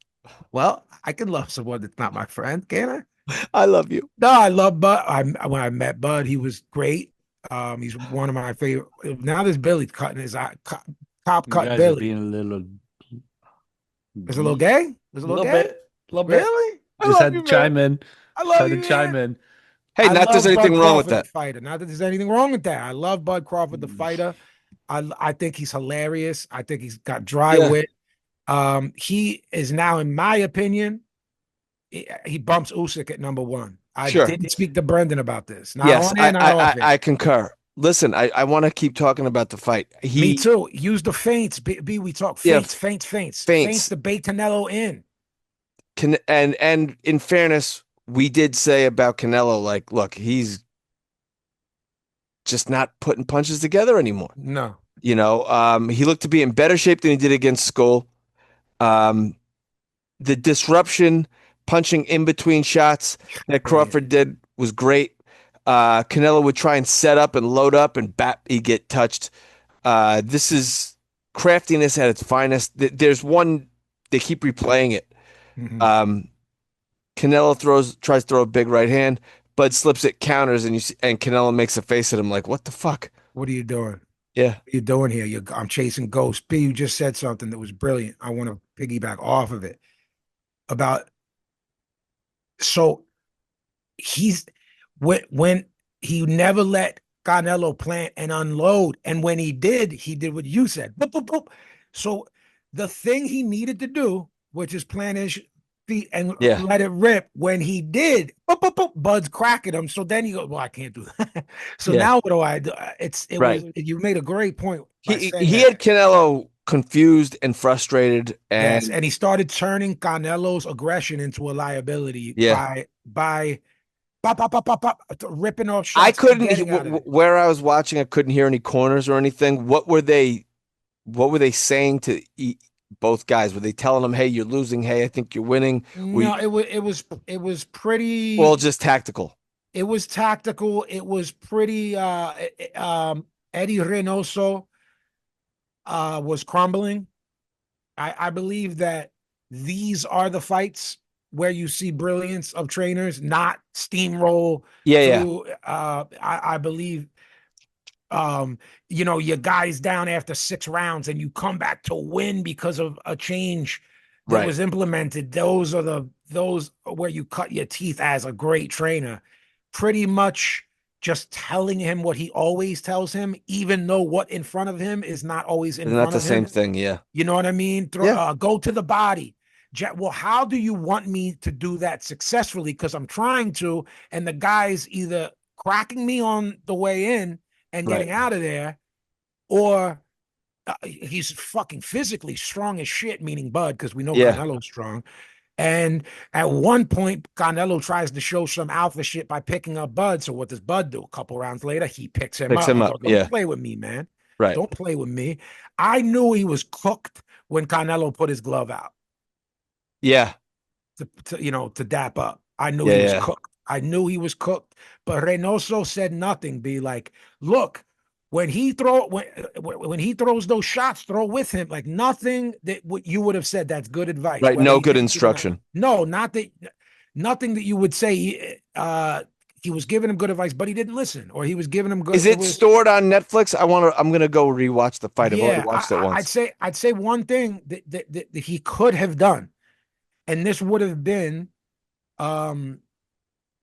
well, I can love someone that's not my friend, can I? I love you. No, I love Bud. When I met Bud, he was great. He's one of my favorite. Now there's Billy cutting his eye, cop You cut guys are Billy. being a little, There's a little gay. There's a little gay. a little bit. Really? I Just love had to you, man. chime in. I Just love had to you, chime man. in. Hey, I not there's love anything Bud wrong with Crawford, the that. fighter. Not that there's anything wrong with that. I love Bud Crawford, the fighter. I think he's hilarious. I think he's got dry Yeah, wit. He is now, in my opinion, he bumps Usyk at number one. I sure. did speak to Brendan about this. Not Yes, on air, not off air. I concur. Listen, I want to keep talking about the fight. Me too. Use the feints. We talk Yeah, feints feints. to bait Canelo in. And in fairness, we did say about Canelo, like, look, he's just not putting punches together anymore. No. He looked to be in better shape than he did against Skull. Um, the disruption, punching in between shots that Brilliant. Crawford did was great. Canelo would try and set up and load up, and he'd get touched. This is craftiness at its finest. There's one, they keep replaying it. Mhm. Um, Canelo tries to throw a big right hand. Bud slips it, counters, and Canelo makes a face at him like, "What the fuck?" What are you doing? Yeah, What are you doing here? I'm chasing ghosts. B, you just said something that was brilliant. I want to piggyback off of it about so he's when he never let Canelo plant and unload, and when he did what you said. Boop, boop, boop. So the thing he needed to do, which is plant his feet and yeah, let it rip, when he did, boop, boop, boop, Bud's cracking him. So then you go, well, I can't do that. So yeah. now what do I do? It was Right. you made a great point by saying He that. had Canelo confused and frustrated, Yes, and and he started turning Canelo's aggression into a liability yeah, by pop, pop, pop, pop, pop, ripping off I shots and couldn't getting out of it. where I was watching. I couldn't hear any corners or anything. What were they saying to both guys? Were they telling them, "Hey, you're losing. Hey, I think you're winning"? No, We it was well, pretty. just tactical. It was tactical. It was pretty. Eddie Reynoso was crumbling. I believe that these are the fights where you see brilliance of trainers, not steamroll Yeah, yeah, through. I believe your guys down after 6 rounds and you come back to win because of a change that right. was implemented. Those are where you cut your teeth as a great trainer. Pretty much just telling him what he always tells him, even though what in front of him is not always in They're not front the of same him. thing. Yeah, You know what I mean? yeah, Go to the body. Well, how do you want me to do that successfully? Because I'm trying to, and the guy's either cracking me on the way in and right. getting out of there, or he's fucking physically strong as shit, meaning Bud, because we know Yeah, Canelo's strong. And at one point, Canelo tries to show some alpha shit by picking up Bud. So what does Bud do? A couple rounds later, he picks him picks up. him I up. go, don't Yeah, play with me, man. right. Don't play with me. I knew he was cooked when Canelo put his glove out Yeah, to dap up. I knew yeah, he was yeah. cooked. I knew he was cooked. But Reynoso said nothing. Be like, look, when he throws those shots, throw with him. Like nothing that what you would have said. That's good advice. Right. Whether No he good didn't give it, instruction. no, not that, nothing that you would say. He was giving him good advice, but he didn't listen, or he was giving him good. Is It it was stored on Netflix? I'm gonna go rewatch the fight. I've only yeah. watched it I'd once. say one thing that he could have done, and this would have been um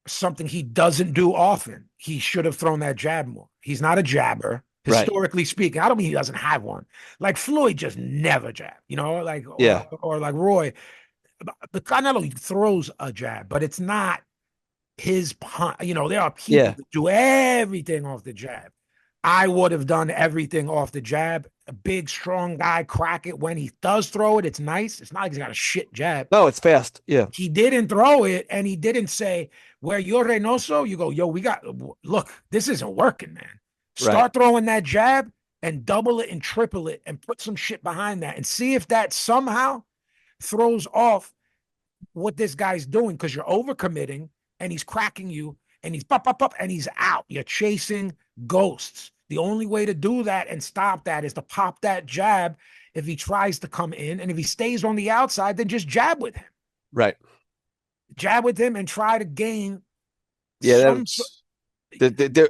something he doesn't do often. He should have thrown that jab more. He's not a jabber, Right. historically speaking. I don't mean he doesn't have one. Like Floyd just never jab, like Yeah. or like Roy. The Canelo throws a jab, but it's not his punch. There are people Yeah. that do everything off the jab. I would have done everything off the jab. A big, strong guy crack it when he does throw it. It's nice. It's not like he's got a shit jab. No, it's fast. Yeah. He didn't throw it, and he didn't say, where you're Reynoso, you go, yo, look, this isn't working, man. Right. Start throwing that jab and double it and triple it and put some shit behind that and see if that somehow throws off what this guy's doing because you're overcommitting and he's cracking you and he's pop, pop, pop, and he's out. You're chasing ghosts. The only way to do that and stop that is to pop that jab if he tries to come in. And if he stays on the outside, then just jab with him. Right. Jab with him and try to gain Yeah. some.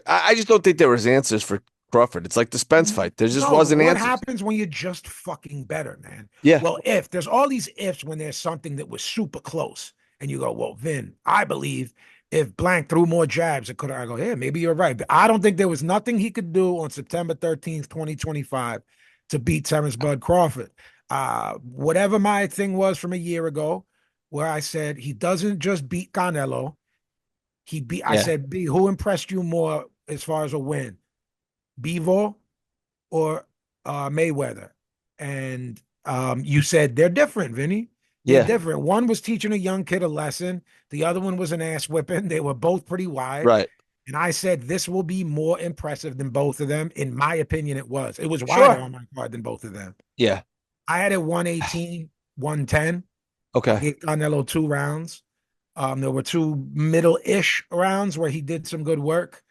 I just don't think there was answers for Crawford. It's like the Spence fight. There just No, wasn't what answers. happens when you're just fucking better, man? Yeah. Well, if there's all these ifs when there's something that was super close, and you go, well, Vin, I believe if blank threw more jabs, it could. I go, yeah, maybe you're right, but I don't think there was nothing he could do on September 13th, 2025, to beat Terence Bud Crawford. Whatever my thing was from a year ago, where I said he doesn't just beat Canelo, I Yeah. said, B, who impressed you more as far as a win? Bevo or Mayweather? And you said they're different, Vinny. They're Yeah. different. One was teaching a young kid a lesson. The other one was an ass whipping. They were both pretty wide. Right. And I said this will be more impressive than both of them. In my opinion, it was. It was wider Sure. on my card than both of them. Yeah. I had it 118, 110. I Okay. gave Canelo 2 rounds. There were two middle-ish rounds where he did some good work.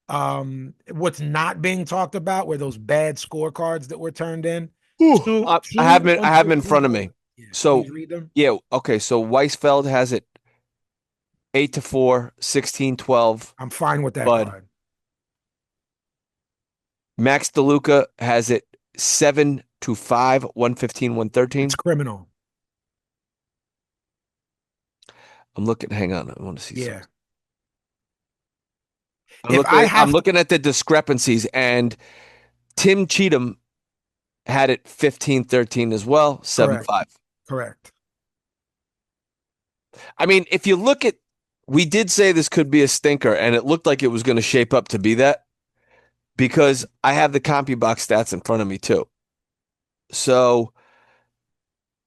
What's not being talked about were those bad scorecards that were turned in. Whew. Two I have them in front of 115. me. Yeah, So please read them. yeah. Okay. So Weisfeld has it 8-4, 16-12. I'm fine with that Bud. card. Max DeLuca has it 7-5, 115, It's 113. criminal. I'm looking, hang on, I want to see Yeah. something. I'm If I looking, I'm have looking at the discrepancies, and Tim Cheatham had it 15-13 as well, correct, 7-5. correct. I mean, if you look at, we did say this could be a stinker, and it looked like it was going to shape up to be that because I have the CompuBox stats in front of me too. So,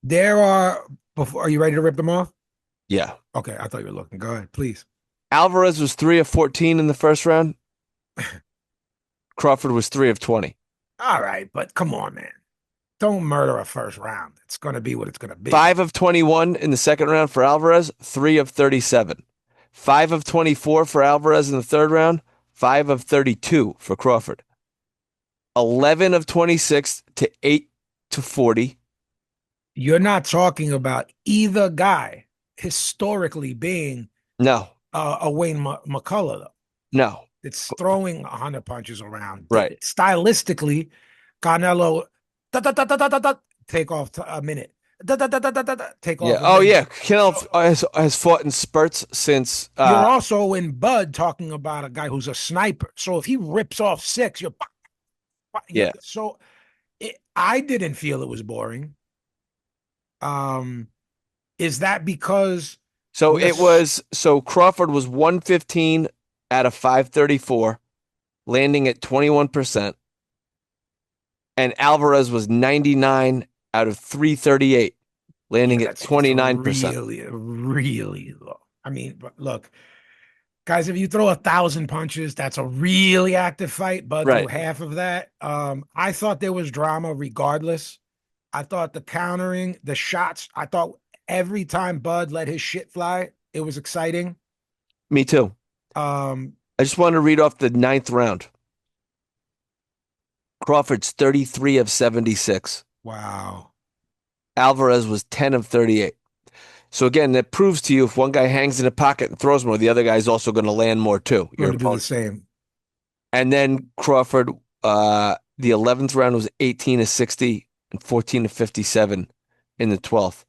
There are before are you ready to rip them off? yeah. Okay, I thought you were looking. Go ahead, please. Alvarez was 3 of 14 in the first round. Crawford was 3 of 20. All right, but come on, man. Don't murder a first round. It's gonna be what it's gonna be. 5 of 21 in the second round for Alvarez, 3 of 37. 5 of 24 for Alvarez in the third round, 5 of 32 for Crawford. 11 of 26 to 8 to 40. You're not talking about either guy historically being No, a Wayne McCullough, though. no. It's throwing 100 punches around. Right. Stylistically, Canelo da, da, da, da, da, da, da, take off a minute. Da, da, da, da, da, da, da, take Yeah. off a Oh, minute. yeah. Canelo has fought in spurts since. You're also in Bud talking about a guy who's a sniper. So if he rips off six, Yeah. so I didn't feel it was boring. Is that because So we're it was. So Crawford was 115 out of 534, landing at 21%, and Alvarez was 99 out of 338, yeah, landing at that's it's 29%. really low. I mean, but look, guys, if you throw 1,000 punches, that's a really active fight. Bud threw Right. half of that. I thought there was drama regardless. I thought the countering, the shots, I thought every time Bud let his shit fly, it was exciting. Me too. Um, I just want to read off the ninth round. Crawford's 33 of 76. wow. Alvarez was 10 of 38. So again, that proves to you if one guy hangs in the pocket and throws more, the other guy's also going to land more too. Going Your to do the opponent. same. And then Crawford, the 11th round was 18 of 60 and 14 of 57 in the 12th.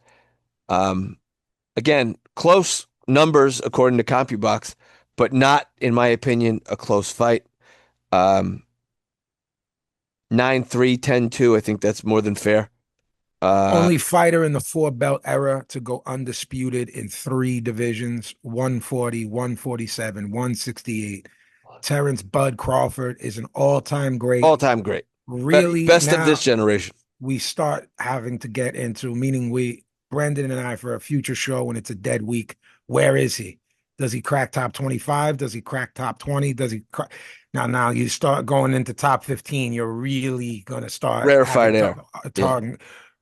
Again, close numbers according to CompuBox, but not, in my opinion, a close fight. 9-3, 10-2. I think that's more than fair. Only fighter in the four belt era to go undisputed in three divisions 140, 147, 168. Terence Bud Crawford is an all-time great. All-time great. Really, Best of this now generation. we start having to get into, meaning Brendan and I, for a future show when it's a dead week, where is he? Does he crack top 25? Does he crack top 20? Does he crack? Now you start going into top 15, you're really going to start Rarefied having air. Yeah,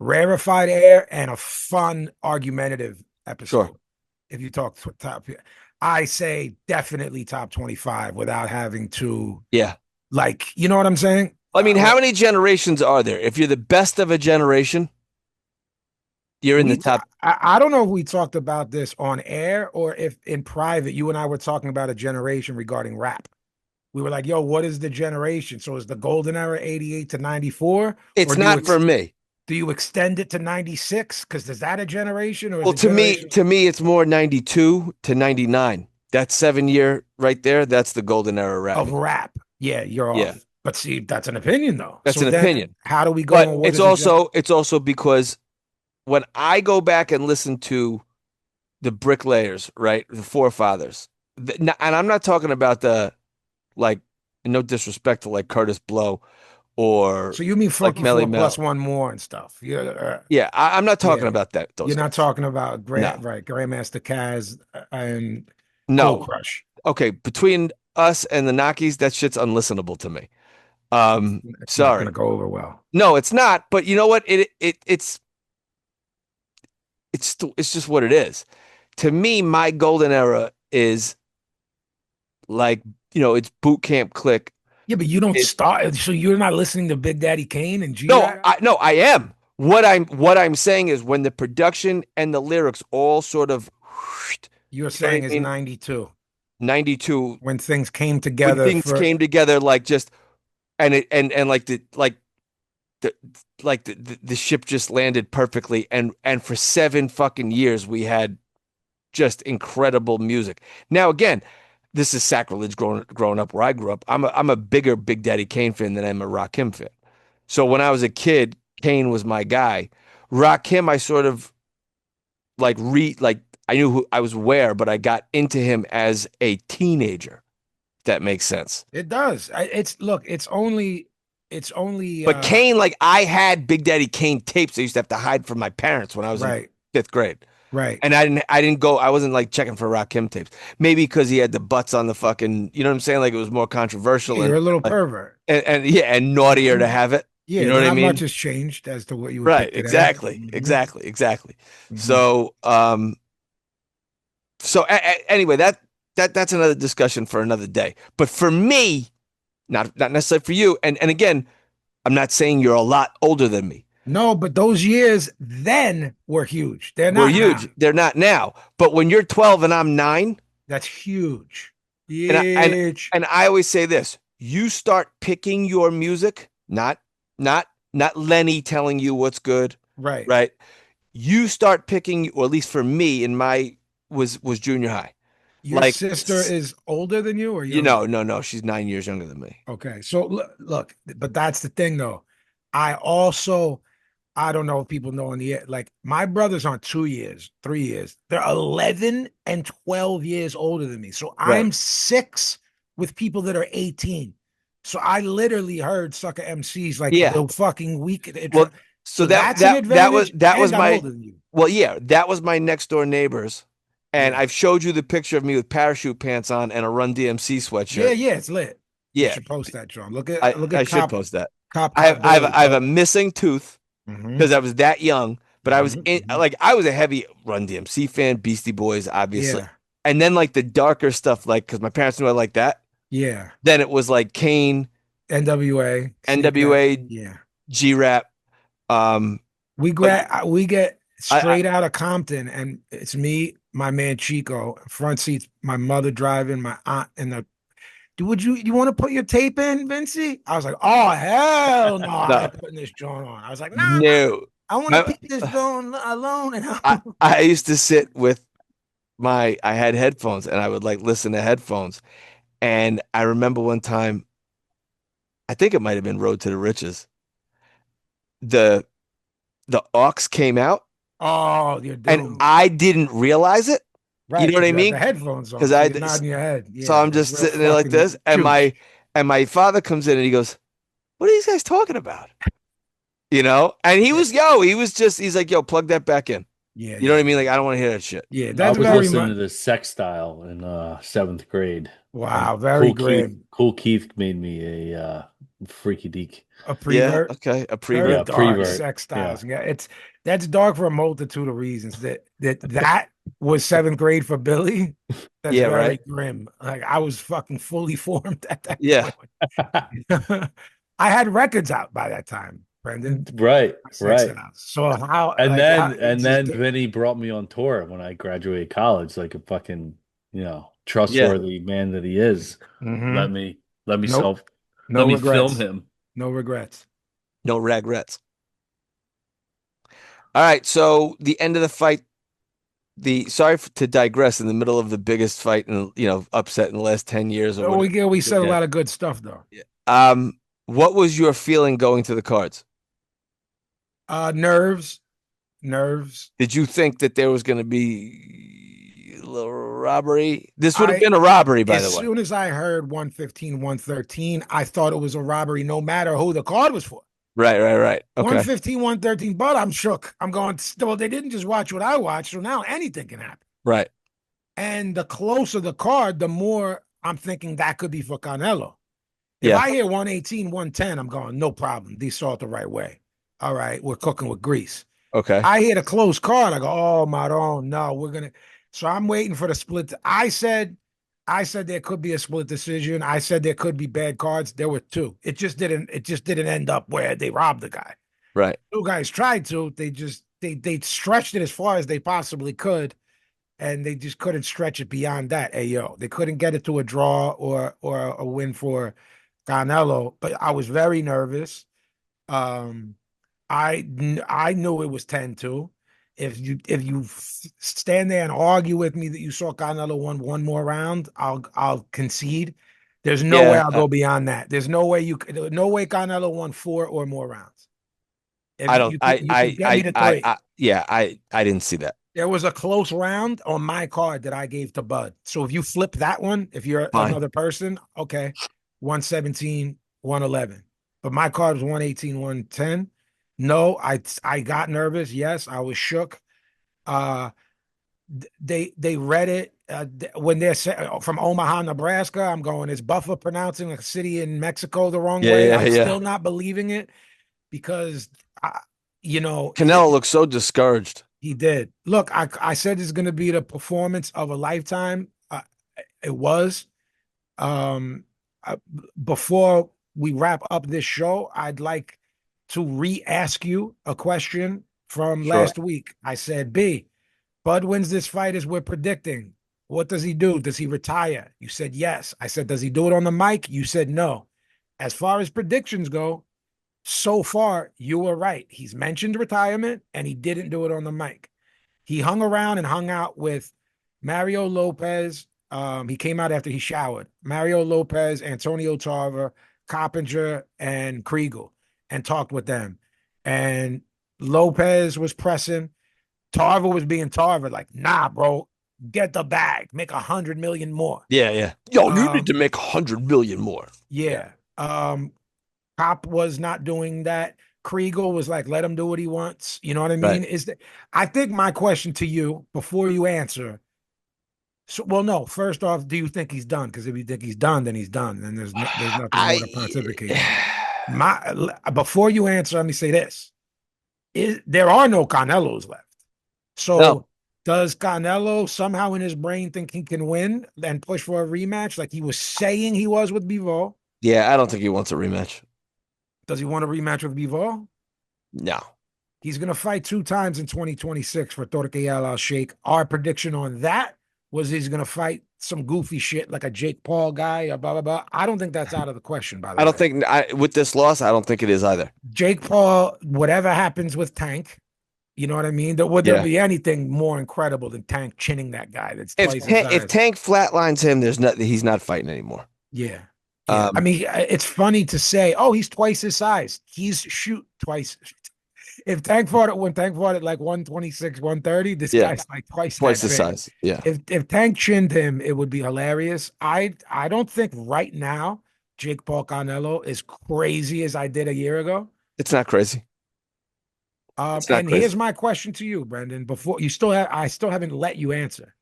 rarefied air and a fun argumentative episode. sure. If you talk top, I say definitely top 25 without having to, Yeah. like, you know what I'm saying? I mean, how many generations are there? If you're the best of a generation, you're in the top. I don't know if we talked about this on air or if in private, you and I were talking about a generation regarding rap. We were like, yo, what is the generation? So is the golden era 88 to 94? It's Or do you not for me. do you extend it to 96? Because is that a generation or is Well, a generation? to me, it's more 92 to 99. That 7 year right there, that's the golden era rap Of music. rap? Yeah, you're Yeah, off. But see, that's an opinion though. that's So an then opinion. how do we go But on what is a it's also because when I go back and listen to the bricklayers, right, the forefathers, and I'm not talking about the, like, no disrespect to like Curtis Blow or so you mean like Funky Melly Four plus Mel. one more and stuff? Yeah, Yeah, I'm not talking yeah. about that. You're Those not guys. talking about No, Grandmaster Kaz and Cold no. Crush. Okay, between us and the Nakis, that shit's unlistenable to me. It's not going Sorry. to go over well. No, it's not. But you know what? It's just what it is. To me, my golden era is like, it's boot camp click. Yeah, but you don't It, start. So you're not listening to Big Daddy Kane and G no, Rap? I am. What I'm saying is when the production and the lyrics all sort of You're You know what saying I is mean? 92 92 when things came when together things for came together like just and the the ship just landed perfectly and for 7 fucking years we had just incredible music. Now again, this is sacrilege growing up where I grew up. I'm a bigger Big Daddy Kane fan than I'm a Rakim fan. So when I was a kid, Kane was my guy. Rakim, I sort of like I knew who I was where, but I got into him as a teenager. If that makes sense. it does. It's look, it's only But Kane, like I had Big Daddy Kane tapes I used to have to hide from my parents when I was in right, fifth grade. right. And I didn't go, I wasn't like checking for Rakim tapes. Maybe because he had the butts on the fucking, you know what I'm saying? Like it was more Yeah, controversial you're a little like, pervert. and yeah, and naughtier to Hmm. have it. You Yeah, know what I not much mean? has changed as to what you would Right, think today. exactly, Hmm. exactly, exactly. Hmm. So, anyway, that's another discussion for another day. But for me, not necessarily for you, and again, I'm not saying you're a lot older than me. No, but those years then were huge. They're We're not now. huge. They're not now. But when you're 12 and I'm 9, That's huge. and I, and Huge. and I always say this, you start picking your music, not Lenny telling you what's good, Right. right? You start picking, or at least for me in my was junior high. Your Like sister is older than you or you younger? know, no, she's 9 years younger than me. Okay. So look, but that's the thing though. I also, I don't know if people know in the like my brothers aren't 2 years, 3 years. They're 11 and 12 years older than me. So Right. I'm six with people that are 18. So I literally heard sucker MCs like Yeah. the fucking week. Well, so So that's an advantage, that was and I'm my older than you. well, yeah, that was my next door neighbors. And Yeah. I've showed you the picture of me with parachute pants on and a Run DMC Yeah, sweatshirt. yeah, it's lit. You Yeah, should post that, John. Look I at I should cop post that. cop I have cop I have Billy, I have a bro. missing tooth Hmm. because I was that young, but I was Hmm. in Hmm. like I was a heavy Run DMC fan, Beastie Boys, obviously. Yeah, And then like the darker stuff, like because my parents knew I liked that. yeah. Then it was like Kane, NWA, Sneak that. NWA, Yeah. G-Rap. Um, but We get I straight out of Compton, and it's me, my man Chico, front seats, my mother driving, my aunt in the. Would you want to put your tape in, Vinci? I was like, oh hell no, I no, ain't putting this joint on. I was like, nah, no. I want to My, keep this joint alone. And I used to sit with I had headphones and I would like listen to headphones. And I remember one time, I think it might have been Road to the Riches. The the aux came out oh, you're and doomed. I didn't realize it. You Right, know what because I you have the mean? headphones on, Because so you're nodding your head. so Yeah, I'm that's just real sitting there like this, fucking juice. and my father comes in and he goes, "What are these guys talking about?" You know? And Yeah, he was just he's like, "Yo, plug that back in." yeah, You know yeah, what I mean? yeah. Like I don't want to hear that shit. Yeah, I that's was very listening much. to the Sex Style in seventh grade, and Wow, very grim. Cool Keith made me a freaky deek. A Yeah, prevert. okay, a Very Yeah, prevert. dark prevert. sex Yeah, styles. Yeah, it's that's dark for a multitude of reasons. That was seventh grade for Billy. That's Yeah, right. very grim. Like I was fucking fully formed at that Yeah. point. I had records out by that time, Brendan. right, Sex right. styles. So how it And just then Vinny brought me on tour when I graduated college, like a fucking, Yeah. trustworthy man that he is. hmm Let me let me Nope. self No let me film regrets. him. No regrets. No regrets. All right. So the end of the fight, the sorry to digress in the middle of the biggest fight and upset in the last 10 years or Oh, whatever. we It's said a okay. lot of good stuff though. Yeah. What was your feeling going to the cards? Nerves, nerves. Did you think that there was going to be a little robbery? This would have I been a robbery, by As the way. soon as I heard 115, 113, I thought it was a robbery no matter who the card was for. Right, right, right. Okay. 115, 113, but I'm shook. I'm going, well, they didn't just watch what I watched, so now anything can happen. Right. And the closer the card, the more I'm thinking that could be for Canelo. If Yeah. I hear 118, 110, I'm going, no problem. These saw it the right way. All right, we're cooking with grease. Okay. I hit a close card. I go, oh, Maron, no, we're gonna. So I'm waiting for the split. I said there could be a split decision. I said there could be bad cards. There were two. It just didn't. It just didn't end up where they robbed the guy. Right. Two guys tried to. They stretched it as far as they possibly could, and they just couldn't stretch it beyond that. Ayo, they couldn't get it to a draw or a win for Canelo. But I was very nervous. Um, I knew it was 10-2. If you stand there and argue with me that you saw Canelo won one more round, I'll concede. There's no way Yeah, I'll go beyond that. There's no way Canelo won four or more rounds. If I don't. you can get me to three. Yeah, I didn't see that. There was a close round on my card that I gave to Bud. So if you flip that one, if you're Fine. another person, okay, 117, 111. But my card was 118, 110. No, I got nervous. Yes, I was shook. Uh they read it when they're from Omaha, Nebraska. I'm going, is Buffer pronouncing a city in Mexico the wrong Yeah, way? yeah, I'm yeah. still not believing it because I, you know, Canelo looks so discouraged. he did. Look, I said it's going to be the performance of a lifetime. It was. Um, uh, Before we wrap up this show, I'd like to re-ask you a question from Sure. last week. I said, B, Bud wins this fight as we're predicting. What does he do? Does he retire? You said yes. I said, does he do it on the mic? You said no. As far as predictions go, so far, you were right. He's mentioned retirement and he didn't do it on the mic. He hung around and hung out with Mario Lopez. He came out after he showered. Mario Lopez, Antonio Tarver, Coppinger, and Kriegel, and talked with them. And Lopez was pressing. Tarver was being Tarver, like, nah, bro, get the bag, make 100 million more. Yeah, yeah. Yo, you need Um, to make 100 million more. yeah. Cop was not doing that. Kriegel was like, let him do what he wants. You know what I Right. mean? I think my question to you before you answer. So, well, no. First off, do you think he's done? Because if you think he's done, then he's done. Then there's nothing more to pontificate on. Before you answer, let me say this: there are no Canelos left. No. So does Canelo somehow in his brain think he can win and push for a rematch, like he was saying he was with Bivol? Yeah, I don't think he wants a rematch. Does he want a rematch with Bivol? No. He's going to fight 2 times in 2026 for Torque Al-Sheikh. Our prediction on that was he's going to fight some goofy shit like a Jake Paul guy or blah, blah, blah. I don't think that's out of the question, by the I don't way. think with this loss, I don't think it is either. Jake Paul, whatever happens with Tank, you know what I mean? Would there Yeah. be anything more incredible than Tank chinning that guy that's If twice his size? if Tank flatlines him, he's not fighting anymore. Yeah. Yeah. I mean, it's funny to say, oh, he's twice his size. He's shoot twice. If Tank fought it when Tank fought at like 126, 130, this guy's like twice Twice that the big. size. Yeah. If Tank chinned him, it would be hilarious. I don't think right now Jake Paul Canelo is crazy as I did a year ago. It's not crazy. It's not And crazy. here's my question to you, Brendan. Before you I still haven't let you answer.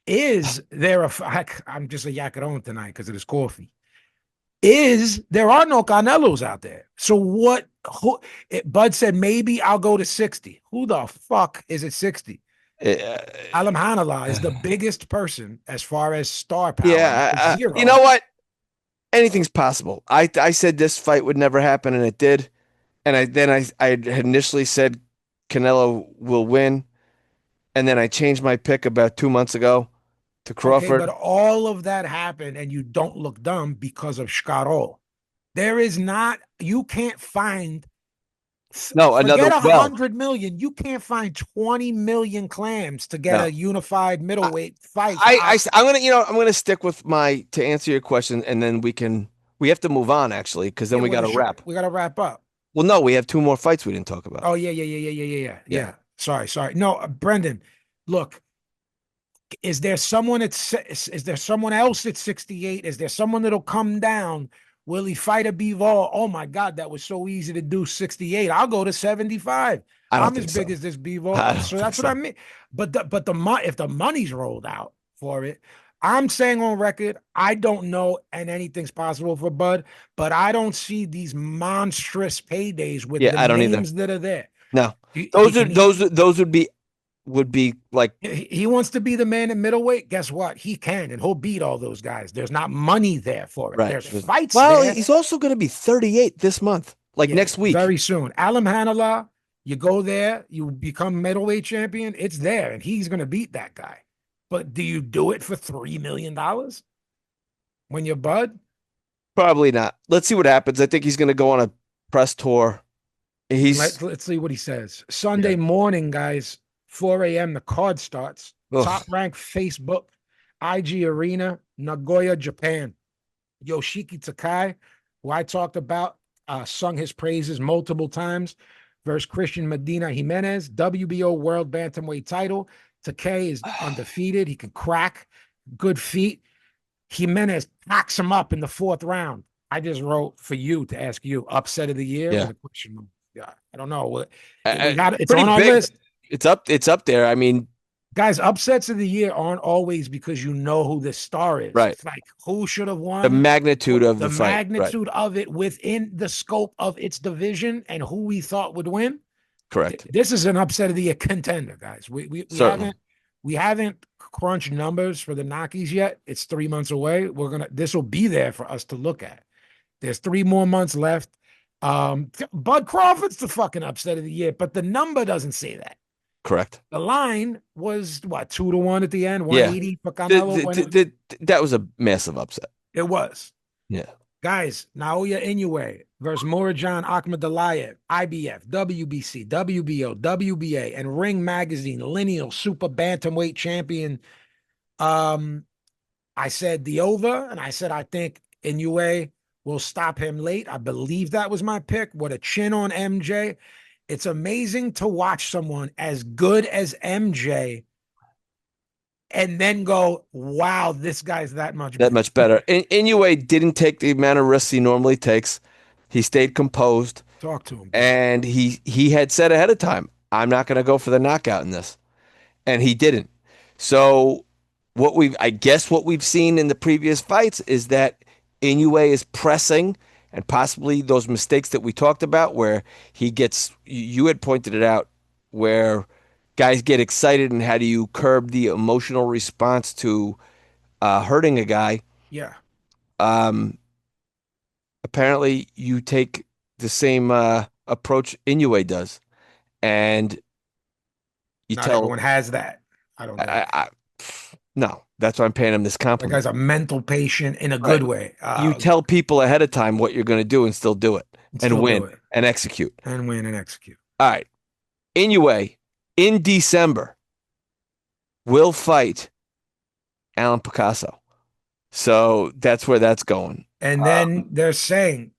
Is there I'm just a yacaron tonight because of this coffee. There are no Canelos out there. So Bud said, maybe I'll go to 60. Who the fuck is at 60? Alam Hanallah is the biggest person as far as star power. Yeah. Zero. You know what? Anything's possible. I said this fight would never happen, and it did. And I had initially said Canelo will win, and then I changed my pick about 2 months ago to Okay, Crawford. but all of that happened, and you don't look dumb because of Shkarol. There is not, you can't find, No, forget 100 million. You can't find 20 million clams to get No. a unified middleweight fight. I'm gonna stick with to answer your question, and then we have to move on actually, because then we got to wrap. We got to wrap up. Well, no, we have 2 more fights we didn't talk about. Oh, yeah. Sorry. No, Brendan, look, is there someone is there someone else at 68? Is there someone that'll come down? Will he fight a Bivol? Oh my God, that was so easy to do 68. I'll go to 75. I'm as big as this Bivol. So that's what I mean. But if the money's rolled out for it, I'm saying on record, I don't know, and anything's possible for Bud, but I don't see these monstrous paydays with the names that are there. No, those would be like, he wants to be the man in middleweight. Guess what? He can, and he'll beat all those guys. There's not money there for it. Right. There's fights well, there. He's also going to be 38 this month, next week. Very soon. Alam Hanallah, you go there, you become middleweight champion. It's there, and he's going to beat that guy. But do you do it for $3 million when you're Bud? Probably not. Let's see what happens. I think he's going to go on a press tour. He's Let's see what he says. Yeah. Sunday morning, guys, 4 a.m. The card starts. Top ugh, ranked Facebook, IG Arena, Nagoya, Japan. Yoshiki Takai, who I talked about, sung his praises multiple times, versus Christian Medina Jimenez, WBO World Bantamweight title. Takai is undefeated. He can crack, good feet. Jimenez packs him up in the fourth round. I just wrote for you to ask you upset of the year yeah, with a question mark. Yeah, I don't know. We I- got it's pretty on our big. list. It's up there. I mean, Guys, upsets of the year aren't always because you know who the star is. right. It's like who should have The won, magnitude of the the fight. Right. magnitude of it within the scope of its division, and who we thought would win. Correct. This is an upset of the year contender, guys. Certainly. We haven't crunched numbers for the Knockies yet. It's 3 months away. This will be there for us to look at. There's 3 more months left. Bud Crawford's the fucking upset of the year, but the number doesn't say that. Correct. The line was what, 2-1 at the end, Yeah. 180 for Canelo. That was a massive upset. It was. Yeah. Guys, Naoya Inoue versus Murajan Akhmadaliev, IBF, WBC, WBO, WBA, and Ring Magazine Lineal Super Bantamweight Champion. I said the over, and I said I think Inoue will stop him late. I believe that was my pick. What a chin on MJ. It's amazing to watch someone as good as MJ and then go, wow, this guy's that much That better. much better. Inoue didn't take the amount of risks he normally takes. He stayed composed, Talk to him, bro. and he had said ahead of time, "I'm not going to go for the knockout in this," and he didn't. So I guess what we've seen in the previous fights is that Inoue is pressing, and possibly those mistakes that we talked about, where he gets. You had pointed it out, where guys get excited, and how do you curb the emotional response to hurting a guy? Yeah. Um, Apparently, you take the same approach Inoue does, and you Not tell everyone has that. I don't think. I, no, that's why I'm paying him this That compliment. guy's a mental patient in a Right. good way. You tell people ahead of time what you're going to do and still do it and Still do win it and execute. and win and execute. All right. Inoue in December will fight Alan Picasso. So that's where that's going. And then they're saying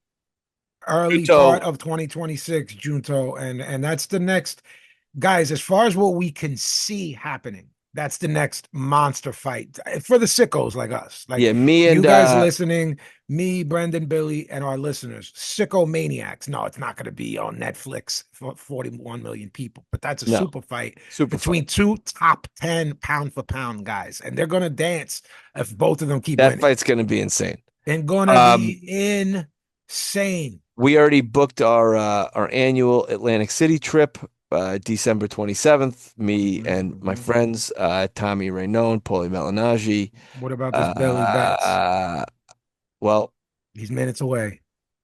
early So part of 2026, Junto, and that's the next, guys. As far as what we can see happening, that's the next monster fight for the sickos like us, like yeah, me you and guys listening, me, Brendan, Billy, and our listeners, sicko maniacs. No, it's not going to be on Netflix for 41 million people, but that's a no super fight super between fight. two top 10 pound for pound guys, and they're going to dance if both of them keep That winning. fight's going to be insane. And going to be insane. We already booked our annual Atlantic City trip, December 27th. Me and my friends, Tommy Raynone, Paulie Malignaggi. What about this Billy Betts? Well, He's minutes away,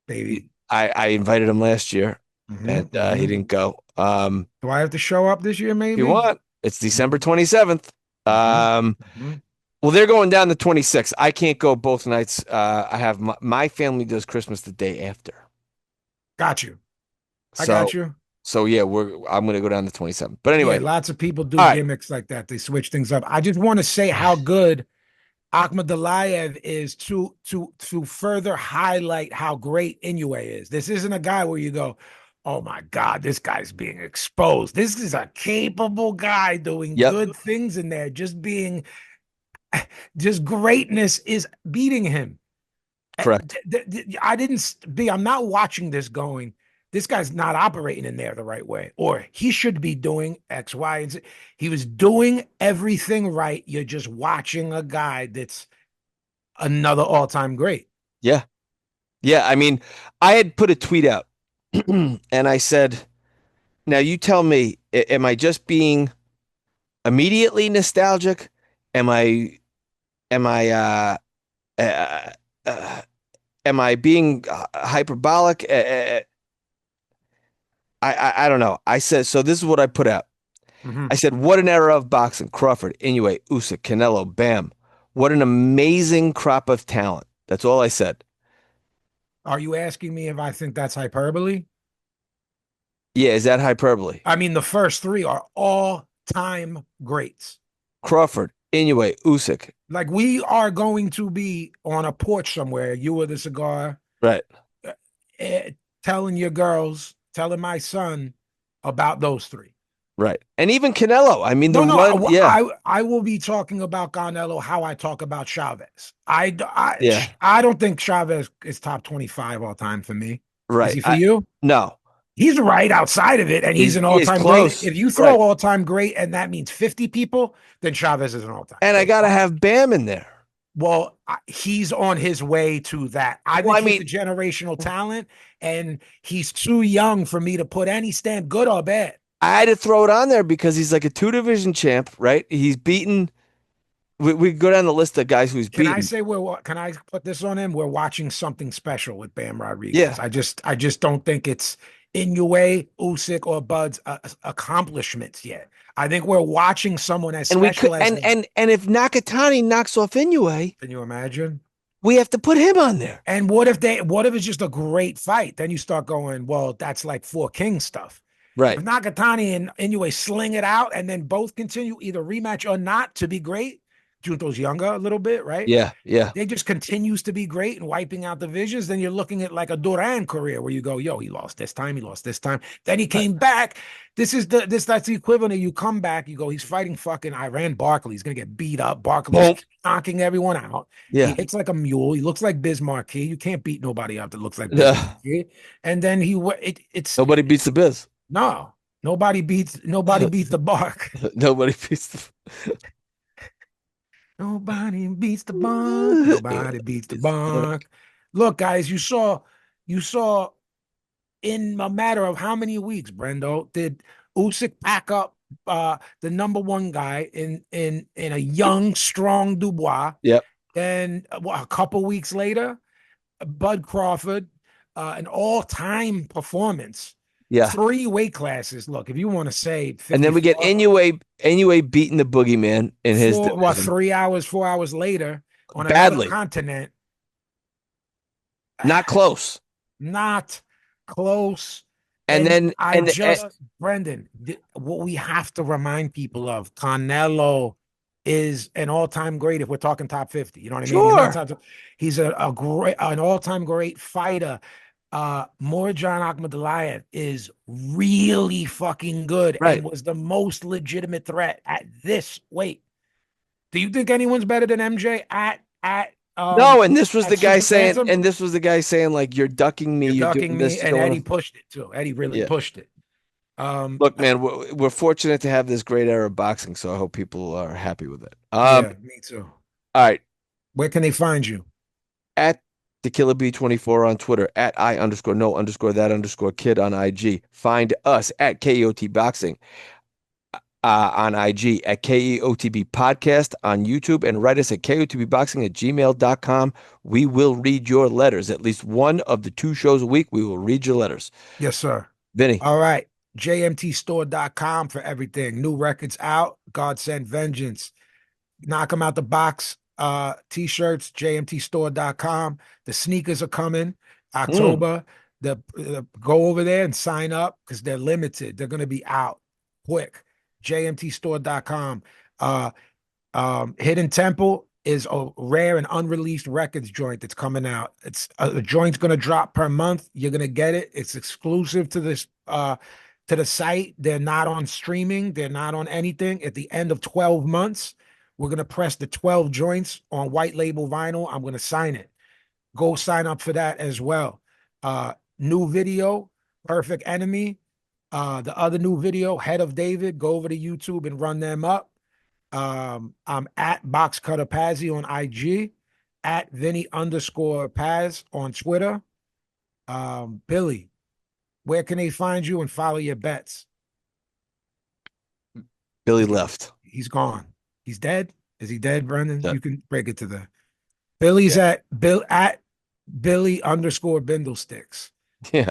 baby. I invited him last year, and Mhm. he didn't go. Do I have to show up this year, If maybe? you want, it's December 27th. Mhm. Mhm. Well, they're going down the 26th. I can't go both nights. I have my family does Christmas the day after. Got you. I So got you. so yeah, I'm gonna go down the 27th. But Yeah, anyway, lots of people do all right. gimmicks like that. They switch things up. I just want to say how good Akhmadaliev is to further highlight how great Inoue is. This isn't a guy where you go, oh my God, this guy's being exposed. This is a capable guy doing Yep, good things in there. Just greatness is beating him. correct. I didn't be, I'm not watching this going, this guy's not operating in there the right way, or he should be doing X, Y, and Z. He was doing everything right. You're just watching a guy that's another all-time great. Yeah. Yeah. I mean, I had put a tweet out and I said, now you tell me, am I just being immediately nostalgic? Am I am I being hyperbolic? I don't know. I said, so this is what I put out. Hmm. I said, what an era of boxing. Crawford, Inoue, Usyk, Canelo, Bam. What an amazing crop of talent. That's all I said. Are you asking me if I think that's hyperbole? Yeah, is that hyperbole? I mean, the first three are all-time greats. Crawford, Inoue, Usyk. Like we are going to be on a porch somewhere, you with a cigar, Right, uh, telling your girls, telling my son about those three. right. And even Canelo. I mean, the No, no, run, yeah, I will be talking about Canelo how I talk about Chavez. yeah, I don't think Chavez is top 25 all time for me. Is right. he for you? No, He's right outside of it, and he's an he is all-time great. close. If you Right. throw all-time great and that means 50 people, then Chavez is an all-time And I great. got to have Bam in there. Well, he's on his way to that. I Well, think I he's mean, a generational talent, and he's too young for me to put any stamp, good or bad. I had to throw it on there because he's like a two division champ, right? He's beaten. We go down the list of guys who's Can I beaten. say can I put this on him? We're watching something special with Bam Yeah. Rodriguez. I just don't think it's Inoue, Usyk, or Bud's accomplishments yet. I think we're watching someone as And we could, special as him. and if Nakatani knocks off Inoue, Can you imagine? we have to put him on there. And what if it's just a great fight? Then you start going, well, that's like Four Kings stuff. Right. If Nakatani and Inoue sling it out and then both continue either rematch or not to be great, Junto's younger a little bit, right? Yeah. Yeah. They just continues to be great and wiping out divisions. Then you're looking at like a Duran career where you go, yo, he lost this time, he lost this time. Then he came back. That's the equivalent of you come back, you go, he's fighting fucking Iran Barkley. He's gonna get beat up. Barkley's Boom. knocking everyone out. He Yeah. hits like a mule. He looks like Bismarck. You can't beat nobody up that looks like Yeah. Bismarck. And then it's Nobody beats the Biz. no, nobody beats the bark. Nobody beats the. Nobody beats the bark. Nobody beats the bark. Look, guys, you saw in a matter of how many weeks, Brendo, did Usyk pack up the number one guy in a young, strong Dubois. Yep. And a couple weeks later, Bud Crawford, an all-time performance. Yeah. Three weight classes. Look, if you want to say And then we get 54, Inoue beating the boogeyman in his division 3 hours, 4 hours later on another badly. continent. Not close. Not close. And then Brendan, what we have to remind people of, Canelo is an all-time great if we're talking top 50. You know what I mean? Sure. He's a great, an all-time great fighter. Morjan Akhmadaliev is really fucking good Right. and was the most legitimate threat at this weight. Do you think anyone's better than MJ at No, and this was at the guy Super saying, Bantam? and this was the guy saying, like, you're ducking me, You're you're ducking doing this, me, and Eddie pushed it too. Eddie really Yeah. pushed it. Look, man, we're fortunate to have this great era of boxing, so I hope people are happy with it. Yeah, me too. All right. Where can they find you? At the Killer B24 on Twitter, at I_no_that_kid on IG. Find us at KEOT Boxing on IG, at KEOTB Podcast on YouTube, and write us at KOTBboxing@gmail.com. We will read your letters. At least one of the 2 shows a week, we will read your letters. Yes, sir. Vinny. All right. JMTstore.com for everything. New records out. God Sent Vengeance. Knock them out the box. T-shirts, JMTstore.com. The sneakers are coming October. Go over there and sign up because they're limited. They're going to be out quick. JMTstore.com. Hidden Temple is a rare and unreleased records joint that's coming out. It's a joint's going to drop per month. You're going to get it. It's exclusive to this to the site. They're not on streaming. They're not on anything. At the end of 12 months, we're going to press the 12 joints on white label vinyl. I'm going to sign it. Go sign up for that as well. New video, Perfect Enemy. The other new video, Head of David. Go over to YouTube and run them up. I'm at Boxcutter Pazzi on IG, at Vinny_Paz on Twitter. Billy, where can they find you and follow your bets? Billy left. He's gone. He's dead. Is he dead, Brendan? Yeah. You can break it to the Billy's at Billy_Bindlesticks. Yeah.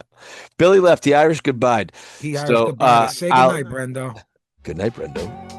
Billy left. The Irish goodbye. He Irish So, goodbye. Say goodnight, Brendo. Good night, Brendo.